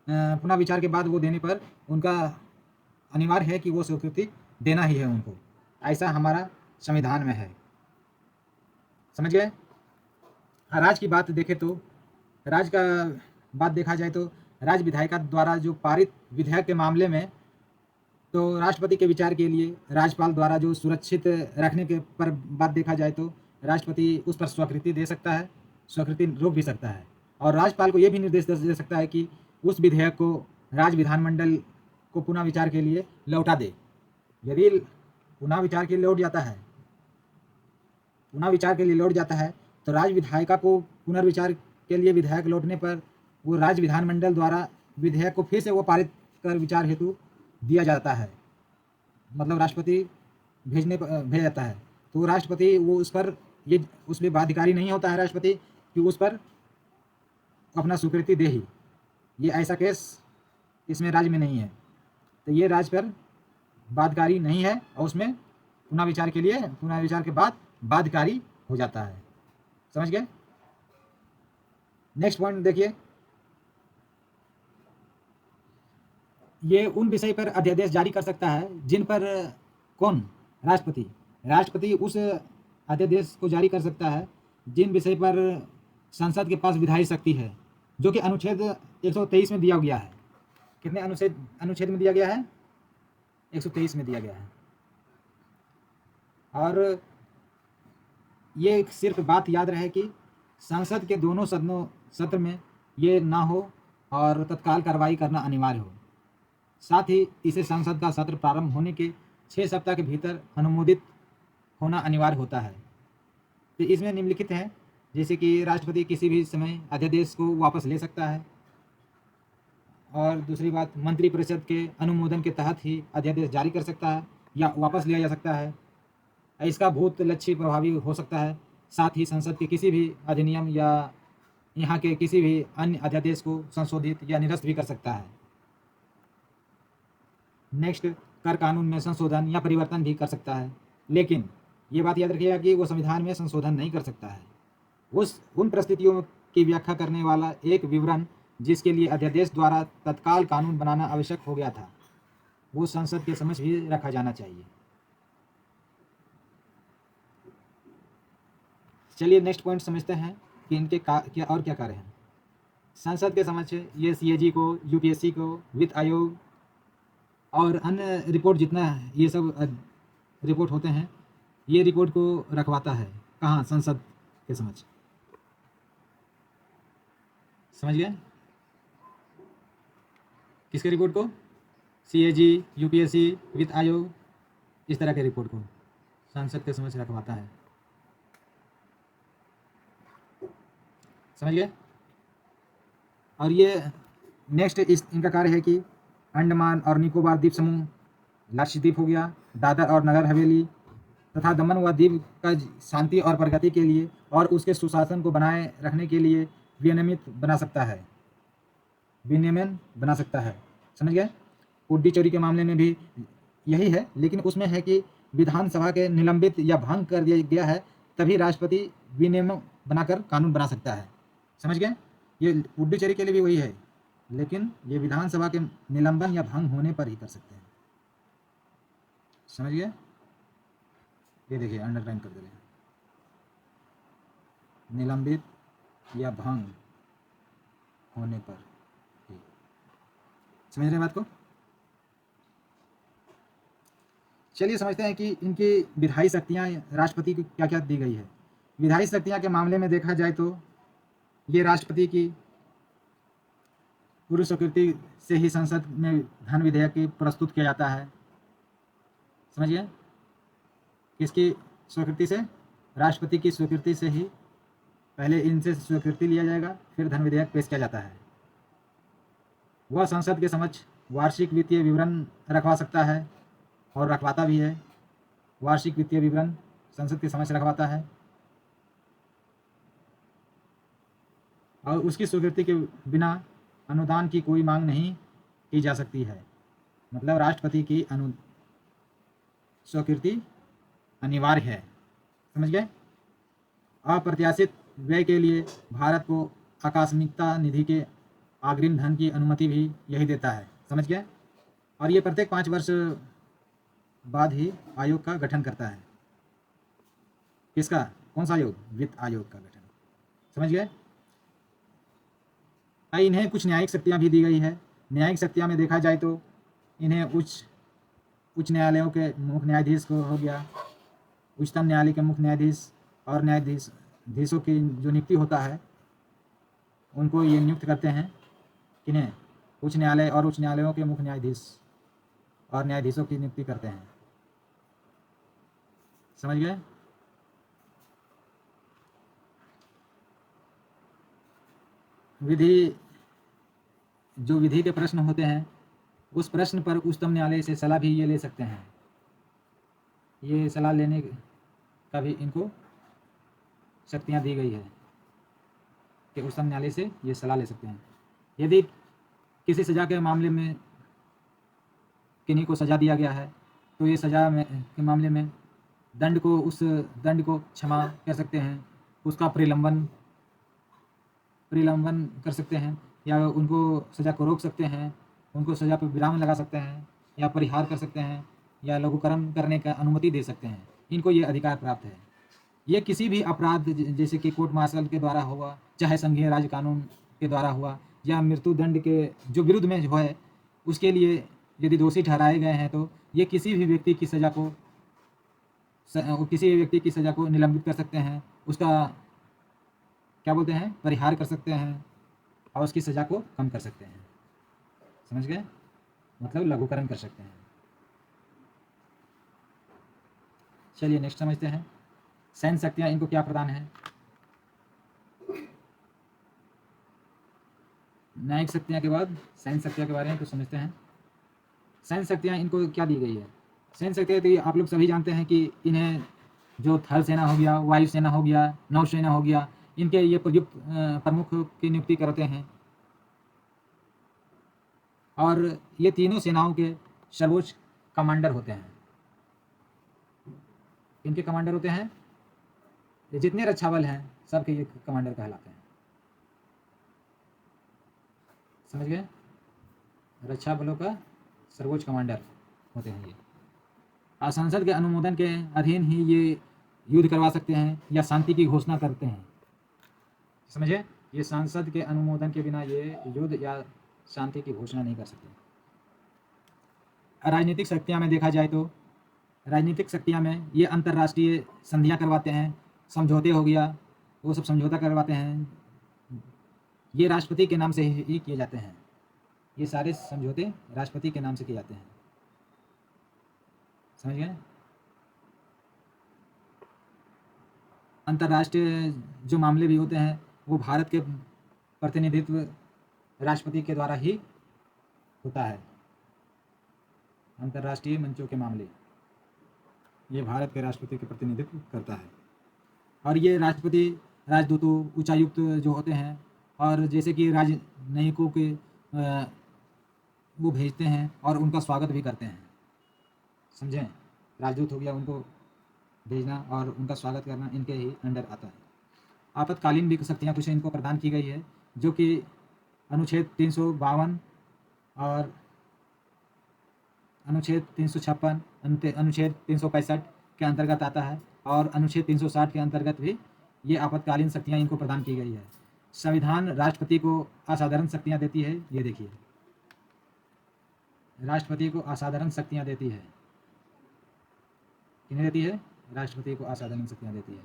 पुनः विचार के बाद वो देने पर उनका अनिवार्य है कि वो स्वीकृति देना ही है उनको। ऐसा हमारा संविधान में है। समझ गए? राज्य की बात देखें तो राज्य का बात देखा जाए तो राज्य विधायिका द्वारा जो पारित विधेयक के मामले में तो राष्ट्रपति के विचार के लिए राज्यपाल द्वारा जो सुरक्षित रखने के पर बात देखा जाए तो राष्ट्रपति उस पर स्वीकृति दे सकता है, स्वीकृति रोक भी सकता है, और राज्यपाल को ये भी निर्देश दे सकता है कि उस विधेयक को राज्य विधानमंडल को पुनः विचार के लिए लौटा दे। यदि पुनः विचार के लिए लौट जाता है तो राज्य विधायिका को पुनर्विचार के लिए विधेयक लौटने पर वो राज्य विधानमंडल द्वारा विधेयक को फिर से वो पारित कर विचार हेतु दिया जाता है। मतलब राष्ट्रपति भेज जाता है, तो राष्ट्रपति वो उस पर उसमें बाध्यकारी नहीं होता है राष्ट्रपति कि उस पर अपना स्वीकृति दे ही। ये ऐसा केस इसमें राज्य में नहीं है, तो ये राज्य पर बाध्यकारी नहीं है और उसमें पुनः विचार के बाद बाध्यकारी हो जाता है। समझ गए? नेक्स्ट पॉइंट देखिए, ये उन विषय पर अध्यादेश जारी कर सकता है जिन पर कौन? राष्ट्रपति उस अध्यादेश को जारी कर सकता है जिन विषय पर संसद के पास विधायी शक्ति है, जो कि अनुच्छेद 123 में दिया गया है। कितने अनुच्छेद में दिया गया है? 123 में दिया गया है। और ये सिर्फ बात याद रहे कि संसद के दोनों सत्र में ये ना हो और तत्काल कार्रवाई करना अनिवार्य हो। साथ ही इसे संसद का सत्र प्रारंभ होने के 6 सप्ताह के भीतर अनुमोदित होना अनिवार्य होता है। तो इसमें निम्नलिखित है, जैसे कि राष्ट्रपति किसी भी समय अध्यादेश को वापस ले सकता है, और दूसरी बात मंत्रिपरिषद के अनुमोदन के तहत ही अध्यादेश जारी कर सकता है या वापस लिया जा सकता है। इसका भूत लक्ष्य प्रभावी हो सकता है। साथ ही संसद के किसी भी अधिनियम या यहाँ के किसी भी अन्य अध्यादेश को संशोधित या निरस्त भी कर सकता है। नेक्स्ट, कर कानून में संशोधन या परिवर्तन भी कर सकता है, लेकिन ये बात याद रखिएगा कि वो संविधान में संशोधन नहीं कर सकता है। उन परिस्थितियों की व्याख्या करने वाला एक विवरण जिसके लिए अध्यादेश द्वारा तत्काल कानून बनाना आवश्यक हो गया था, वो संसद के समक्ष भी रखा जाना चाहिए। चलिए नेक्स्ट पॉइंट समझते हैं कि इनके क्या कार्य हैं। संसद के समक्ष ये CAG को, UPSC को, वित्त आयोग और अन्य रिपोर्ट जितना ये सब रिपोर्ट होते हैं, ये रिपोर्ट को रखवाता है। कहाँ? संसद के समक्ष। समझ गए? किसके रिपोर्ट को? CAG, UPSC, वित्त आयोग, इस तरह के रिपोर्ट को संसद के समक्ष रखवाता है। समझ गए? और ये नेक्स्ट इनका कार्य है कि अंडमान और निकोबार द्वीप समूह, लक्षद्वीप हो गया, दादर और नगर हवेली, तथा दमन व दीव का शांति और प्रगति के लिए और उसके सुशासन को बनाए रखने के लिए विनियमन बना सकता है। समझ गए? पुडुचेरी के मामले में भी यही है, लेकिन उसमें है कि विधानसभा के निलंबित या भंग कर दिया गया है तभी राष्ट्रपति विनियमन बनाकर कानून बना सकता है। समझ गए? ये पुडुचेरी के लिए भी वही है, लेकिन ये विधानसभा के निलंबन या भंग होने पर ही कर सकते हैं। समझ गए? ये देखिए अंडरलाइन कर दे रहे हैं, निलंबित या भंग होने पर ही। समझ रहे हैं बात को? चलिए समझते हैं कि इनकी विधायी शक्तियाँ राष्ट्रपति को क्या क्या दी गई है। विधायी शक्तियाँ के मामले में देखा जाए तो ये राष्ट्रपति की पूर्व स्वीकृति से ही संसद में धन विधेयक प्रस्तुत किया जाता है। समझिए? किसकी स्वीकृति से? राष्ट्रपति की स्वीकृति से ही पहले इनसे स्वीकृति लिया जाएगा, फिर धन विधेयक पेश किया जाता है। वह संसद के समक्ष वार्षिक वित्तीय विवरण रखवा सकता है और रखवाता भी है। वार्षिक वित्तीय विवरण संसद के समक्ष रखवाता है और उसकी स्वीकृति के बिना अनुदान की कोई मांग नहीं की जा सकती है। मतलब राष्ट्रपति की स्वीकृति अनिवार्य है। समझ गए? अप्रत्याशित व्यय के लिए भारत को आकस्मिकता निधि के अग्रिम धन की अनुमति भी यही देता है। समझ गए? और ये प्रत्येक 5 वर्ष बाद ही आयोग का गठन करता है। किसका? कौन सा आयोग? वित्त आयोग का गठन। समझ गए? इन्हें कुछ न्यायिक शक्तियाँ भी दी गई है। न्यायिक शक्तियाँ में देखा जाए तो इन्हें उच्च न्यायालयों के मुख्य न्यायाधीश को हो गया, उच्चतम न्यायालय के मुख्य न्यायाधीश और न्यायाधीशों की जो नियुक्ति होता है उनको ये नियुक्त करते हैं। किन्हें? उच्च न्यायालय और उच्च न्यायालयों के मुख्य न्यायाधीश और न्यायाधीशों की नियुक्ति करते हैं। समझ गए? जो विधि के प्रश्न होते हैं उस प्रश्न पर उच्चतम न्यायालय से सलाह भी ये ले सकते हैं। ये सलाह लेने का भी इनको शक्तियाँ दी गई है कि उच्चतम न्यायालय से ये सलाह ले सकते हैं। यदि किसी सज़ा के मामले में किन्हीं को सज़ा दिया गया है तो ये सज़ा के मामले में उस दंड को क्षमा कर सकते हैं, उसका प्रलंबन कर सकते हैं या उनको सज़ा को रोक सकते हैं, उनको सज़ा पर विराम लगा सकते हैं या परिहार कर सकते हैं या लघुकरण करने का अनुमति दे सकते हैं। इनको ये अधिकार प्राप्त है। ये किसी भी अपराध जैसे कि कोर्ट मार्शल के द्वारा हुआ, चाहे संघीय राज्य कानून के द्वारा हुआ या मृत्यु दंड के जो विरुद्ध में जो है उसके लिए यदि दोषी ठहराए गए हैं तो ये किसी भी व्यक्ति की सज़ा को निलंबित कर सकते हैं, उसका क्या बोलते हैं परिहार कर सकते हैं और उसकी सज़ा को कम कर सकते हैं। समझ गए? मतलब लघुकरण कर सकते हैं। चलिए नेक्स्ट समझते हैं। सैन्य शक्तियाँ इनको क्या प्रदान है? न्यायिक शक्तियाँ के बाद सैन्य शक्तियाँ के बारे में कुछ समझते हैं। सैन्य शक्तियाँ इनको क्या दी गई है? सैन्य शक्तियाँ तो आप लोग सभी जानते हैं कि इन्हें जो थल सेना हो गया, वायुसेना हो गया, नौसेना हो गया, इनके ये प्रयुक्त प्रमुख की नियुक्ति करते हैं और ये तीनों सेनाओं के सर्वोच्च कमांडर होते हैं। इनके कमांडर होते हैं, ये जितने रक्षा बल हैं सबके ये कमांडर कहलाते हैं। समझ गए? रक्षा बलों का सर्वोच्च कमांडर होते हैं ये। और संसद के अनुमोदन के अधीन ही ये युद्ध करवा सकते हैं या शांति की घोषणा करते हैं। समझे? ये संसद के अनुमोदन के बिना ये युद्ध या शांति की घोषणा नहीं कर सकते। राजनीतिक शक्तियाँ में देखा जाए तो राजनीतिक शक्तियाँ में ये अंतर्राष्ट्रीय संधियाँ करवाते हैं, समझौते हो गया वो सब समझौता करवाते हैं। ये राष्ट्रपति के नाम से ही किए जाते हैं। ये सारे समझौते राष्ट्रपति के नाम से किए जाते हैं। समझ गए? अंतर्राष्ट्रीय जो मामले भी होते हैं वो भारत के प्रतिनिधित्व राष्ट्रपति के द्वारा ही होता है। अंतर्राष्ट्रीय मंचों के मामले ये भारत के राष्ट्रपति का प्रतिनिधित्व करता है। और ये राष्ट्रपति राजदूतों, उच्चायुक्त जो होते हैं, और जैसे कि राजनयिकों के वो भेजते हैं और उनका स्वागत भी करते हैं। समझें, राजदूत हो गया, उनको भेजना और उनका स्वागत करना इनके ही अंडर आता है। आपातकालीन भी शक्तियाँ कुछ इनको प्रदान की गई है, जो कि अनुच्छेद 352 और अनुच्छेद 356, अनुच्छेद 365 के अंतर्गत आता है, और अनुच्छेद 360 के अंतर्गत भी ये आपातकालीन शक्तियाँ इनको प्रदान की गई है। संविधान राष्ट्रपति को असाधारण शक्तियाँ देती है। ये देखिए, राष्ट्रपति को असाधारण शक्तियाँ देती है। किन्हें देती है? राष्ट्रपति को असाधारण शक्तियाँ देती है।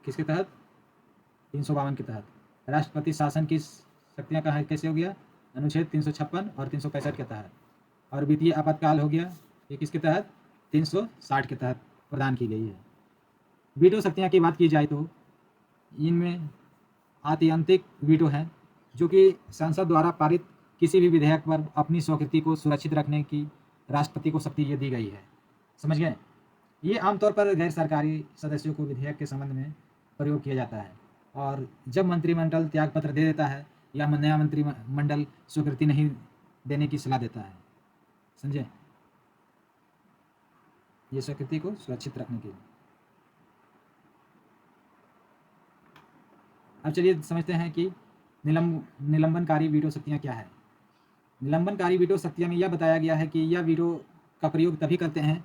किसके तहत? 352 के तहत। राष्ट्रपति शासन की शक्तियाँ कहाँ कैसे हो गया? अनुच्छेद 356 और 365 के तहत। और वित्तीय आपातकाल हो गया, ये किसके तहत? 360 के तहत प्रदान की गई है। वीटो शक्तियाँ की बात की जाए तो इनमें आत्यंतिक वीटो है, जो कि संसद द्वारा पारित किसी भी विधेयक पर अपनी स्वीकृति को सुरक्षित रखने की राष्ट्रपति को शक्ति ये दी गई है। समझ गए? ये आमतौर पर गैर सरकारी सदस्यों को विधेयक के संबंध में प्रयोग किया जाता है, और जब मंत्रिमंडल त्यागपत्र दे देता है या नया मंत्रिमंडल स्वीकृति नहीं देने की सलाह देता है। समझे? ये स्वीकृति को सुरक्षित रखने के लिए। अब चलिए समझते हैं कि निलंबनकारी वीटो शक्तियाँ क्या है। निलंबनकारी वीटो शक्तियाँ में यह बताया गया है कि यह वीटो का प्रयोग तभी करते हैं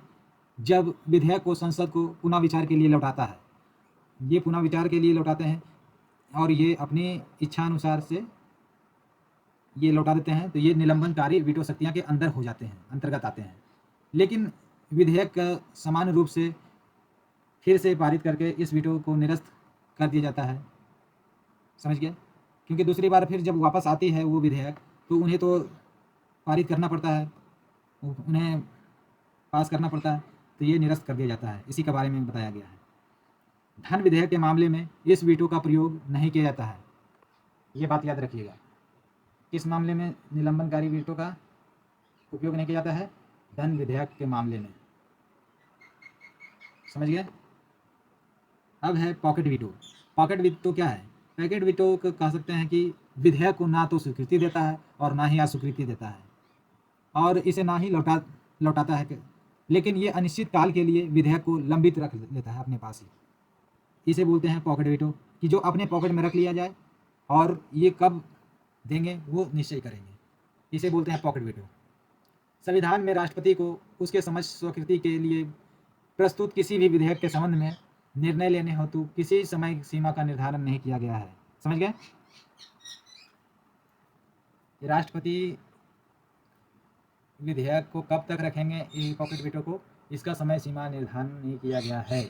जब विधेयक को संसद को पुनः विचार के लिए लौटाता है। ये पुनः विचार के लिए लौटाते हैं और ये अपनी इच्छा अनुसार से ये लौटा देते हैं, तो ये निलंबनकारी वीटो शक्तियाँ के अंदर हो जाते हैं, अंतर्गत आते हैं। लेकिन विधेयक का समान रूप से फिर से पारित करके इस वीटो को निरस्त कर दिया जाता है। समझ गए? क्योंकि दूसरी बार फिर जब वापस आती है वो विधेयक, तो उन्हें तो पारित करना पड़ता है, उन्हें पास करना पड़ता है, तो ये निरस्त कर दिया जाता है। इसी के बारे में बताया गया है। धन विधेयक के मामले में इस वीटो का प्रयोग नहीं किया जाता है। ये बात याद रखिएगा। किस मामले में निलंबनकारी वीटो का उपयोग नहीं किया जाता है? धन विधेयक के मामले में। समझ गए? अब है पॉकेट वीटो। पॉकेट वीटो क्या है? पॉकेट वीटो को कह सकते हैं कि विधेयक को ना तो स्वीकृति देता है और ना ही अस्वीकृति देता है, और इसे ना ही लौटाता है, लेकिन ये अनिश्चित काल के लिए विधेयक को लंबित रख लेता है अपने पास ही। इसे बोलते हैं पॉकेट वीटो, कि जो अपने पॉकेट में रख लिया जाए और ये कब देंगे वो निश्चय करेंगे। इसे बोलते हैं पॉकेट वीटो। संविधान में राष्ट्रपति को उसके समझ स्वीकृति के लिए प्रस्तुत किसी भी विधेयक के संबंध में निर्णय लेने हेतु किसी समय सीमा का निर्धारण नहीं किया गया है। समझ गए? राष्ट्रपति विधेयक को कब तक रखेंगे, ये पॉकेट वीटो को, इसका समय सीमा निर्धारण नहीं किया गया है।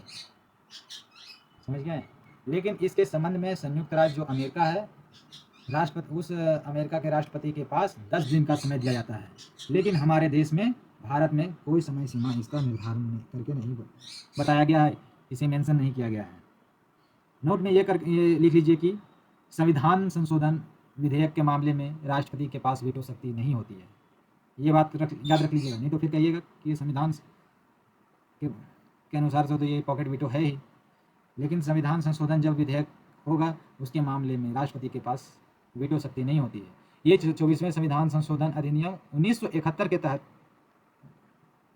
समझ गए? लेकिन इसके संबंध में संयुक्त राज्य जो अमेरिका है, राष्ट्रपति, उस अमेरिका के राष्ट्रपति के पास 10 दिन का समय दिया जाता है। लेकिन हमारे देश में, भारत में कोई समय सीमा इसका निर्धारण करके नहीं बताया गया है, इसे मेंशन नहीं किया गया है। नोट में ये लिख लीजिए कि संविधान संशोधन विधेयक के मामले में राष्ट्रपति के पास वीटो शक्ति नहीं होती है। ये बात याद रख लीजिएगा, नहीं तो फिर कहिएगा कि संविधान के अनुसार से तो ये पॉकेट वीटो है ही, लेकिन संविधान संशोधन जब विधेयक होगा उसके मामले में राष्ट्रपति के पास वीटो शक्ति नहीं होती है। ये 24वें संविधान संशोधन अधिनियम 1971 के तहत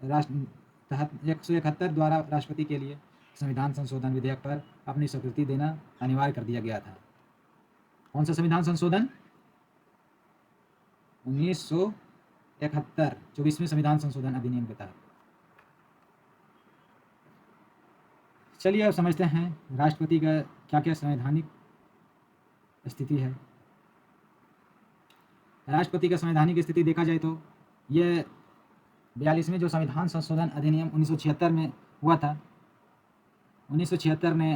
171 द्वारा राष्ट्रपति के लिए संविधान संशोधन विधेयक पर अपनी स्वीकृति देना अनिवार्य कर दिया गया था। कौन सा संविधान संशोधन? 1971, 24वें संविधान संशोधन अधिनियम के तहत। चलिए अब समझते हैं राष्ट्रपति का क्या क्या संवैधानिक स्थिति है। राष्ट्रपति का संवैधानिक स्थिति देखा जाए तो यह 42वें जो संविधान संशोधन अधिनियम 1976 में हुआ था, 1976 ने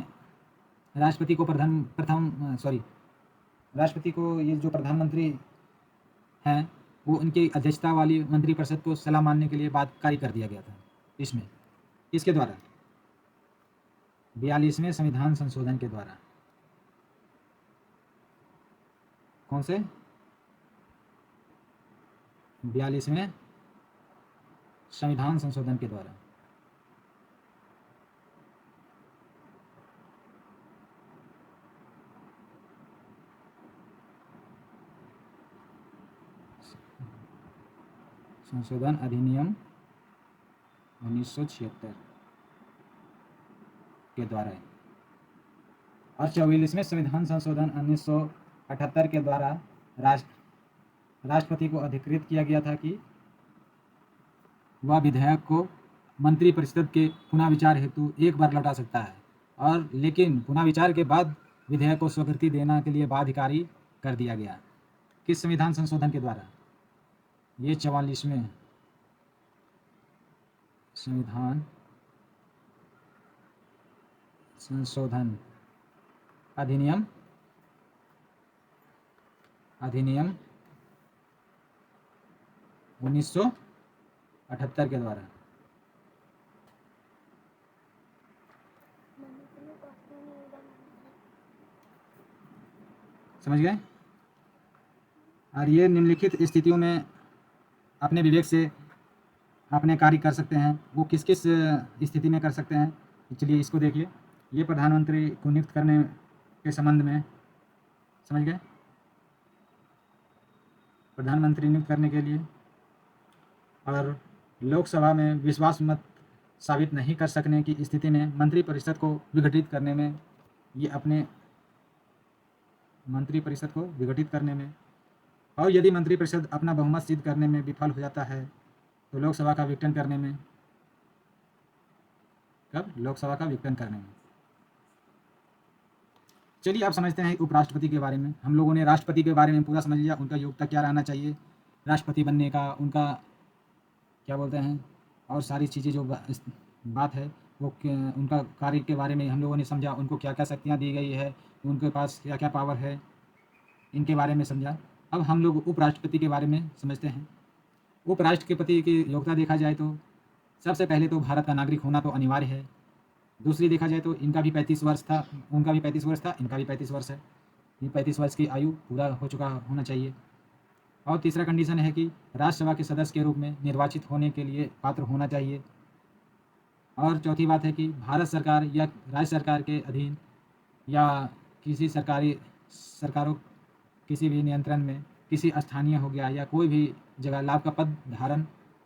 राष्ट्रपति को राष्ट्रपति को ये जो प्रधानमंत्री हैं वो उनकी अध्यक्षता वाली मंत्रिपरिषद को सलाह मानने के लिए बात कारी कर दिया गया था। इसमें इसके द्वारा 42वें संविधान संशोधन के द्वारा, कौन से? 42वें संविधान संशोधन के द्वारा संशोधन अधिनियम 1976 के द्वारा है। और 44वें संविधान संशोधन 1978 के द्वारा राष्ट्रपति को अधिकृत किया गया था कि वह विधेयक को मंत्रिपरिषद के पुनः विचार हेतु एक बार लौटा सकता है, और लेकिन पुनः विचार के बाद विधेयक को स्वीकृति देने के लिए बाध्यकारी कर दिया गया। किस संविधान संशोधन के द्वारा? ये 44वें संविधान संशोधन अधिनियम 1978 के द्वारा। समझ गए? और ये निम्नलिखित स्थितियों में अपने विवेक से अपने कार्य कर सकते हैं। वो किस किस स्थिति में कर सकते हैं, चलिए इसको देखिए। ये प्रधानमंत्री को नियुक्त करने के संबंध में, समझ गए? प्रधानमंत्री नियुक्त करने के लिए, और लोकसभा में विश्वास मत साबित नहीं कर सकने की स्थिति में मंत्रिपरिषद को विघटित करने में, ये अपने मंत्रिपरिषद को विघटित करने में, और यदि मंत्रिपरिषद अपना बहुमत सिद्ध करने में विफल हो जाता है तो लोकसभा का विघटन करने में। कब? लोकसभा का विघटन करने में। चलिए अब समझते हैं उपराष्ट्रपति के बारे में। हम लोगों ने राष्ट्रपति के बारे में पूरा समझ लिया, उनका योग्यता क्या रहना चाहिए राष्ट्रपति बनने का, उनका क्या बोलते हैं, और सारी चीज़ें जो बात है वो उनका कार्य के बारे में हम लोगों ने समझा, उनको क्या क्या शक्तियाँ दी गई है, उनके पास क्या क्या पावर है, इनके बारे में समझा। अब हम लोग उपराष्ट्रपति के बारे में समझते हैं। उपराष्ट्रपति की योग्यता देखा जाए तो सबसे पहले तो भारत का नागरिक होना तो अनिवार्य है। दूसरी देखा जाए तो इनका भी 35 वर्ष था, उनका भी 35 वर्ष था, इनका भी 35 वर्ष है। ये 35 वर्ष की आयु पूरा हो चुका होना चाहिए। और तीसरा कंडीशन है कि राज्यसभा के सदस्य के रूप में निर्वाचित होने के लिए पात्र होना चाहिए। और चौथी बात है कि भारत सरकार या राज्य सरकार के अधीन या किसी सरकारों किसी भी नियंत्रण में किसी स्थानीय हो गया या कोई भी जगह लाभ का पद धारण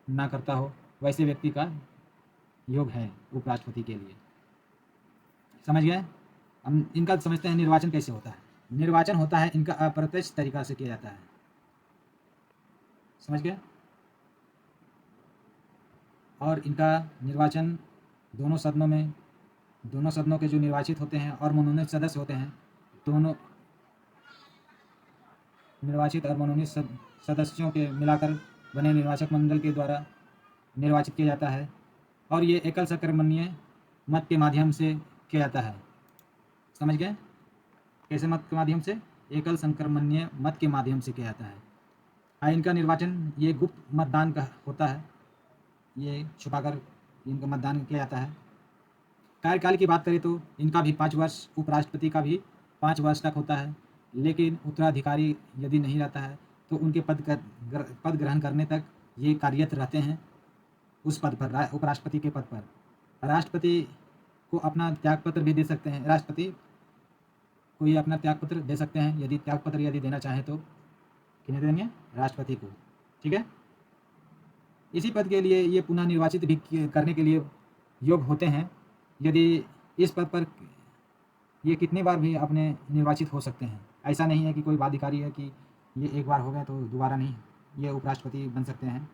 ना करता हो, वैसे व्यक्ति का योग है उपराष्ट्रपति के लिए। समझ गए? हम इनका समझते हैं निर्वाचन कैसे होता है। निर्वाचन होता है इनका अप्रत्यक्ष तरीका से किया जाता है। समझ गए? और इनका निर्वाचन दोनों सदनों के जो निर्वाचित होते हैं और मनोनीत सदस्य होते हैं, दोनों निर्वाचित और मनोनीत सदस्यों के मिलाकर बने निर्वाचक मंडल के द्वारा निर्वाचित किया जाता है। और ये एकल संक्रमणीय मत के माध्यम से किया जाता है। समझ गए? कैसे मत के माध्यम से? एकल संक्रमणीय मत के माध्यम से किया जाता है। इनका निर्वाचन ये गुप्त मतदान का होता है, ये छुपाकर इनका मतदान किया जाता है। कार्यकाल की बात करें तो इनका भी 5 वर्ष, उपराष्ट्रपति का भी 5 वर्ष तक होता है। लेकिन उत्तराधिकारी यदि नहीं रहता है तो उनके पद ग्रहण करने तक ये कार्यरत रहते हैं उस पद पर, उपराष्ट्रपति के पद पर। राष्ट्रपति को अपना त्यागपत्र भी दे सकते हैं। राष्ट्रपति को ये अपना त्यागपत्र दे सकते हैं, यदि त्यागपत्र यदि देना चाहें तो किन्हें देंगे? राष्ट्रपति को। ठीक है? इसी पद के लिए ये पुनः निर्वाचित भी करने के लिए योग्य होते हैं। यदि इस पद पर ये कितनी बार भी अपने निर्वाचित हो सकते हैं। ऐसा नहीं है कि कोई बाध्यकारी है कि ये एक बार हो गए तो दोबारा नहीं, ये उपराष्ट्रपति बन सकते हैं।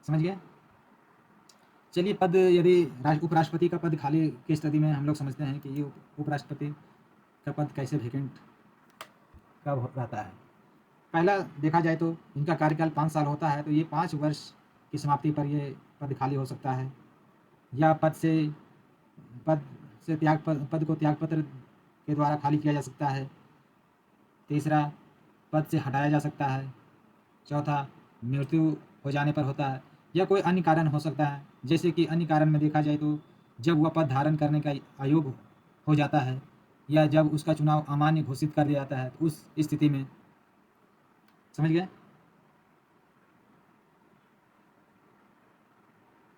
समझ गए? चलिए पद, यदि उपराष्ट्रपति का पद खाली की स्थिति में हम लोग समझते हैं कि ये उपराष्ट्रपति का पद कैसे वैकेंट कब रहता है। पहला देखा जाए तो इनका कार्यकाल 5 साल होता है, तो ये 5 वर्ष की समाप्ति पर ये पद खाली हो सकता है, या पद को त्यागपत्र के द्वारा खाली किया जा सकता है। तीसरा, पद से हटाया जा सकता है। चौथा, मृत्यु हो जाने पर होता है, या कोई अन्य कारण हो सकता है। जैसे कि अन्य कारण में देखा जाए तो जब वह पद धारण करने का अयोग्य हो जाता है, या जब उसका चुनाव अमान्य घोषित कर दिया जाता है, तो उस स्थिति में। समझ गए?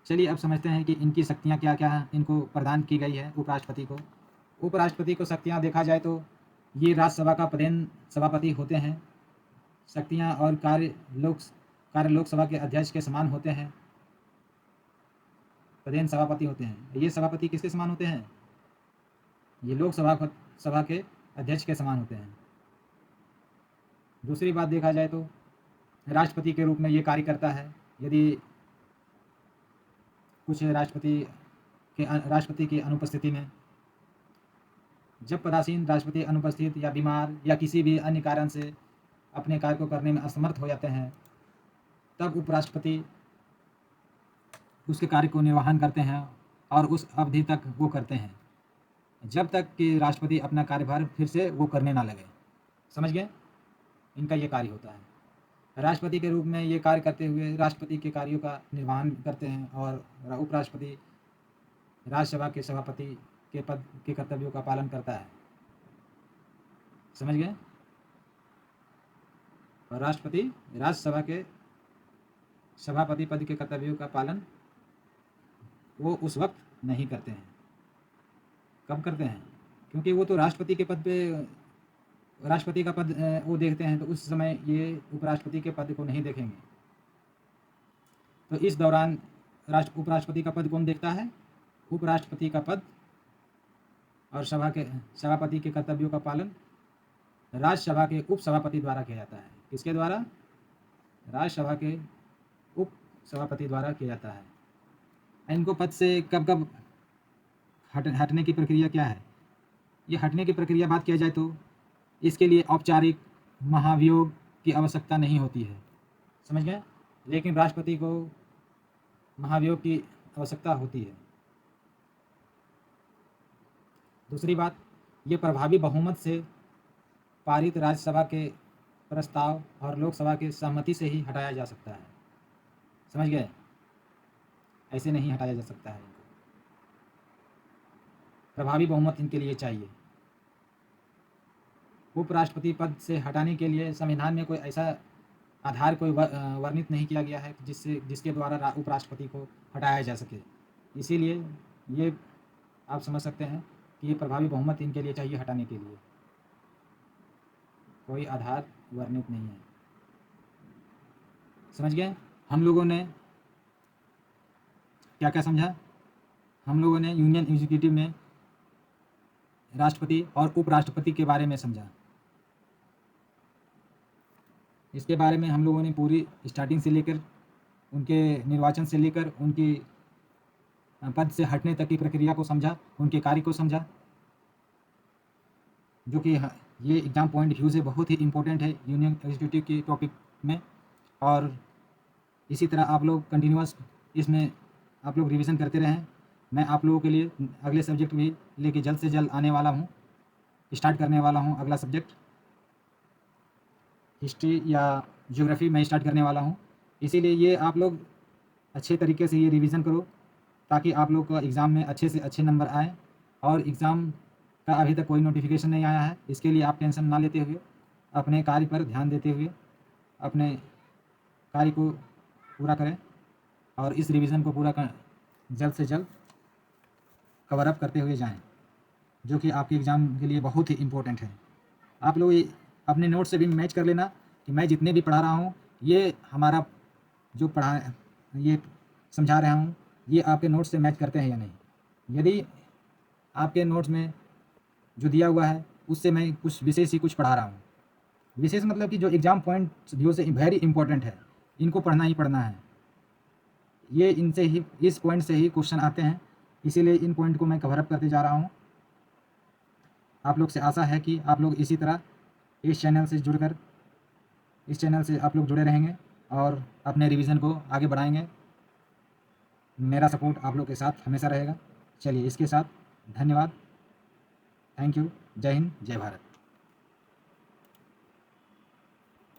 चलिए अब समझते हैं कि इनकी शक्तियाँ क्या क्या हैं, इनको प्रदान की गई है उपराष्ट्रपति को। उपराष्ट्रपति को शक्तियाँ देखा जाए तो ये राज्यसभा का प्रधान सभापति होते हैं। शक्तियाँ और कार्य कार्य लोकसभा के अध्यक्ष के समान होते हैं, प्रधान सभापति होते हैं। ये सभापति किसके समान होते हैं? ये सभा के अध्यक्ष के समान होते हैं। दूसरी बात देखा जाए तो राष्ट्रपति के रूप में ये कार्य करता है। यदि कुछ राष्ट्रपति की अनुपस्थिति में, जब पदासीन राष्ट्रपति अनुपस्थित या बीमार या किसी भी अन्य कारण से अपने कार्य को करने में असमर्थ हो जाते हैं, तब उपराष्ट्रपति उसके कार्य को निर्वहन करते हैं और उस अवधि तक वो करते हैं, जब तक कि राष्ट्रपति अपना कार्यभार फिर से वो करने ना लगे। समझ गए? इनका ये कार्य होता है। राष्ट्रपति के रूप में ये कार्य करते हुए राष्ट्रपति के कार्यों का निर्वहन करते हैं और उपराष्ट्रपति राज्यसभा के सभापति के पद के कर्तव्यों का पालन करता है। समझ गए? और राष्ट्रपति राज्यसभा के सभापति पद के कर्तव्यों का पालन वो उस वक्त नहीं करते हैं। कब करते हैं? क्योंकि वो तो राष्ट्रपति के पद पे, राष्ट्रपति का पद वो देखते हैं, तो उस समय ये उपराष्ट्रपति के पद को नहीं देखेंगे। तो इस दौरान उपराष्ट्रपति का पद कौन देखता है? उपराष्ट्रपति का पद और सभापति के कर्तव्यों का पालन राज्यसभा के उप सभापति द्वारा किया जाता है। किसके द्वारा? राज्यसभा के उप सभापति द्वारा किया जाता है। इनको पद से कब कब हटने की प्रक्रिया क्या है? ये हटने की प्रक्रिया बात किया जाए तो इसके लिए औपचारिक महाभियोग की आवश्यकता नहीं होती है। समझ गए? लेकिन राष्ट्रपति को महाभियोग की आवश्यकता होती है। दूसरी बात, ये प्रभावी बहुमत से पारित राज्यसभा के प्रस्ताव और लोकसभा के सहमति से ही हटाया जा सकता है। समझ गए? ऐसे नहीं हटाया जा सकता है। प्रभावी बहुमत इनके लिए चाहिए। उपराष्ट्रपति पद से हटाने के लिए संविधान में कोई ऐसा आधार कोई वर्णित नहीं किया गया है जिसके द्वारा उपराष्ट्रपति को हटाया जा सके। इसीलिए ये आप समझ सकते हैं कि ये प्रभावी बहुमत इनके लिए चाहिए हटाने के लिए। कोई आधार वर्णित नहीं है। समझ गए? हम लोगों ने क्या क्या समझा? हम लोगों ने यूनियन एग्जीक्यूटिव में राष्ट्रपति और उपराष्ट्रपति के बारे में समझा। इसके बारे में हम लोगों ने पूरी स्टार्टिंग से लेकर उनके निर्वाचन से लेकर उनकी पद से हटने तक की प्रक्रिया को समझा, उनके कार्य को समझा, जो कि ये एग्ज़ाम पॉइंट व्यू से बहुत ही इम्पोर्टेंट है यूनियन एग्जीक्यूटिव की टॉपिक में। और इसी तरह आप लोग कंटिन्यूअस इसमें आप लोग रिवीजन करते रहें। मैं आप लोगों के लिए अगले सब्जेक्ट भी लेके जल्द से जल्द आने वाला हूँ, स्टार्ट करने वाला हूँ। अगला सब्जेक्ट हिस्ट्री या ज्योग्राफी में स्टार्ट करने वाला हूँ। इसीलिए ये आप लोग अच्छे तरीके से ये रिवीजन करो ताकि आप लोग का एग्ज़ाम में अच्छे से अच्छे नंबर आए। और एग्ज़ाम का अभी तक कोई नोटिफिकेशन नहीं आया है, इसके लिए आप टेंशन ना लेते हुए अपने कार्य पर ध्यान देते हुए अपने कार्य को पूरा करें और इस रिवीजन को पूरा जल्द से जल्द कवर अप करते हुए जाएं, जो कि आपके एग्ज़ाम के लिए बहुत ही इम्पोर्टेंट है। आप लोग अपने नोट से भी मैच कर लेना कि मैं जितने भी पढ़ा रहा हूँ ये हमारा जो ये समझा रहा हूँ ये आपके नोट्स से मैच करते हैं या नहीं। यदि आपके नोट्स में जो दिया हुआ है उससे मैं कुछ विशेष ही कुछ पढ़ा रहा हूँ, विशेष मतलब कि जो एग्ज़ाम पॉइंट व्यू से वेरी इंपॉर्टेंट है, इनको पढ़ना ही पढ़ना है। ये इनसे ही इस पॉइंट से ही क्वेश्चन आते हैं, इसीलिए इन पॉइंट को मैं कवर अप करते जा रहा हूँ। आप लोग से आशा है कि आप लोग इसी तरह इस चैनल से आप लोग जुड़े रहेंगे और अपने रिवीजन को आगे बढ़ाएंगे। मेरा सपोर्ट आप लोग के साथ हमेशा रहेगा। चलिए इसके साथ धन्यवाद। Thank you. जय हिंद, जय भारत।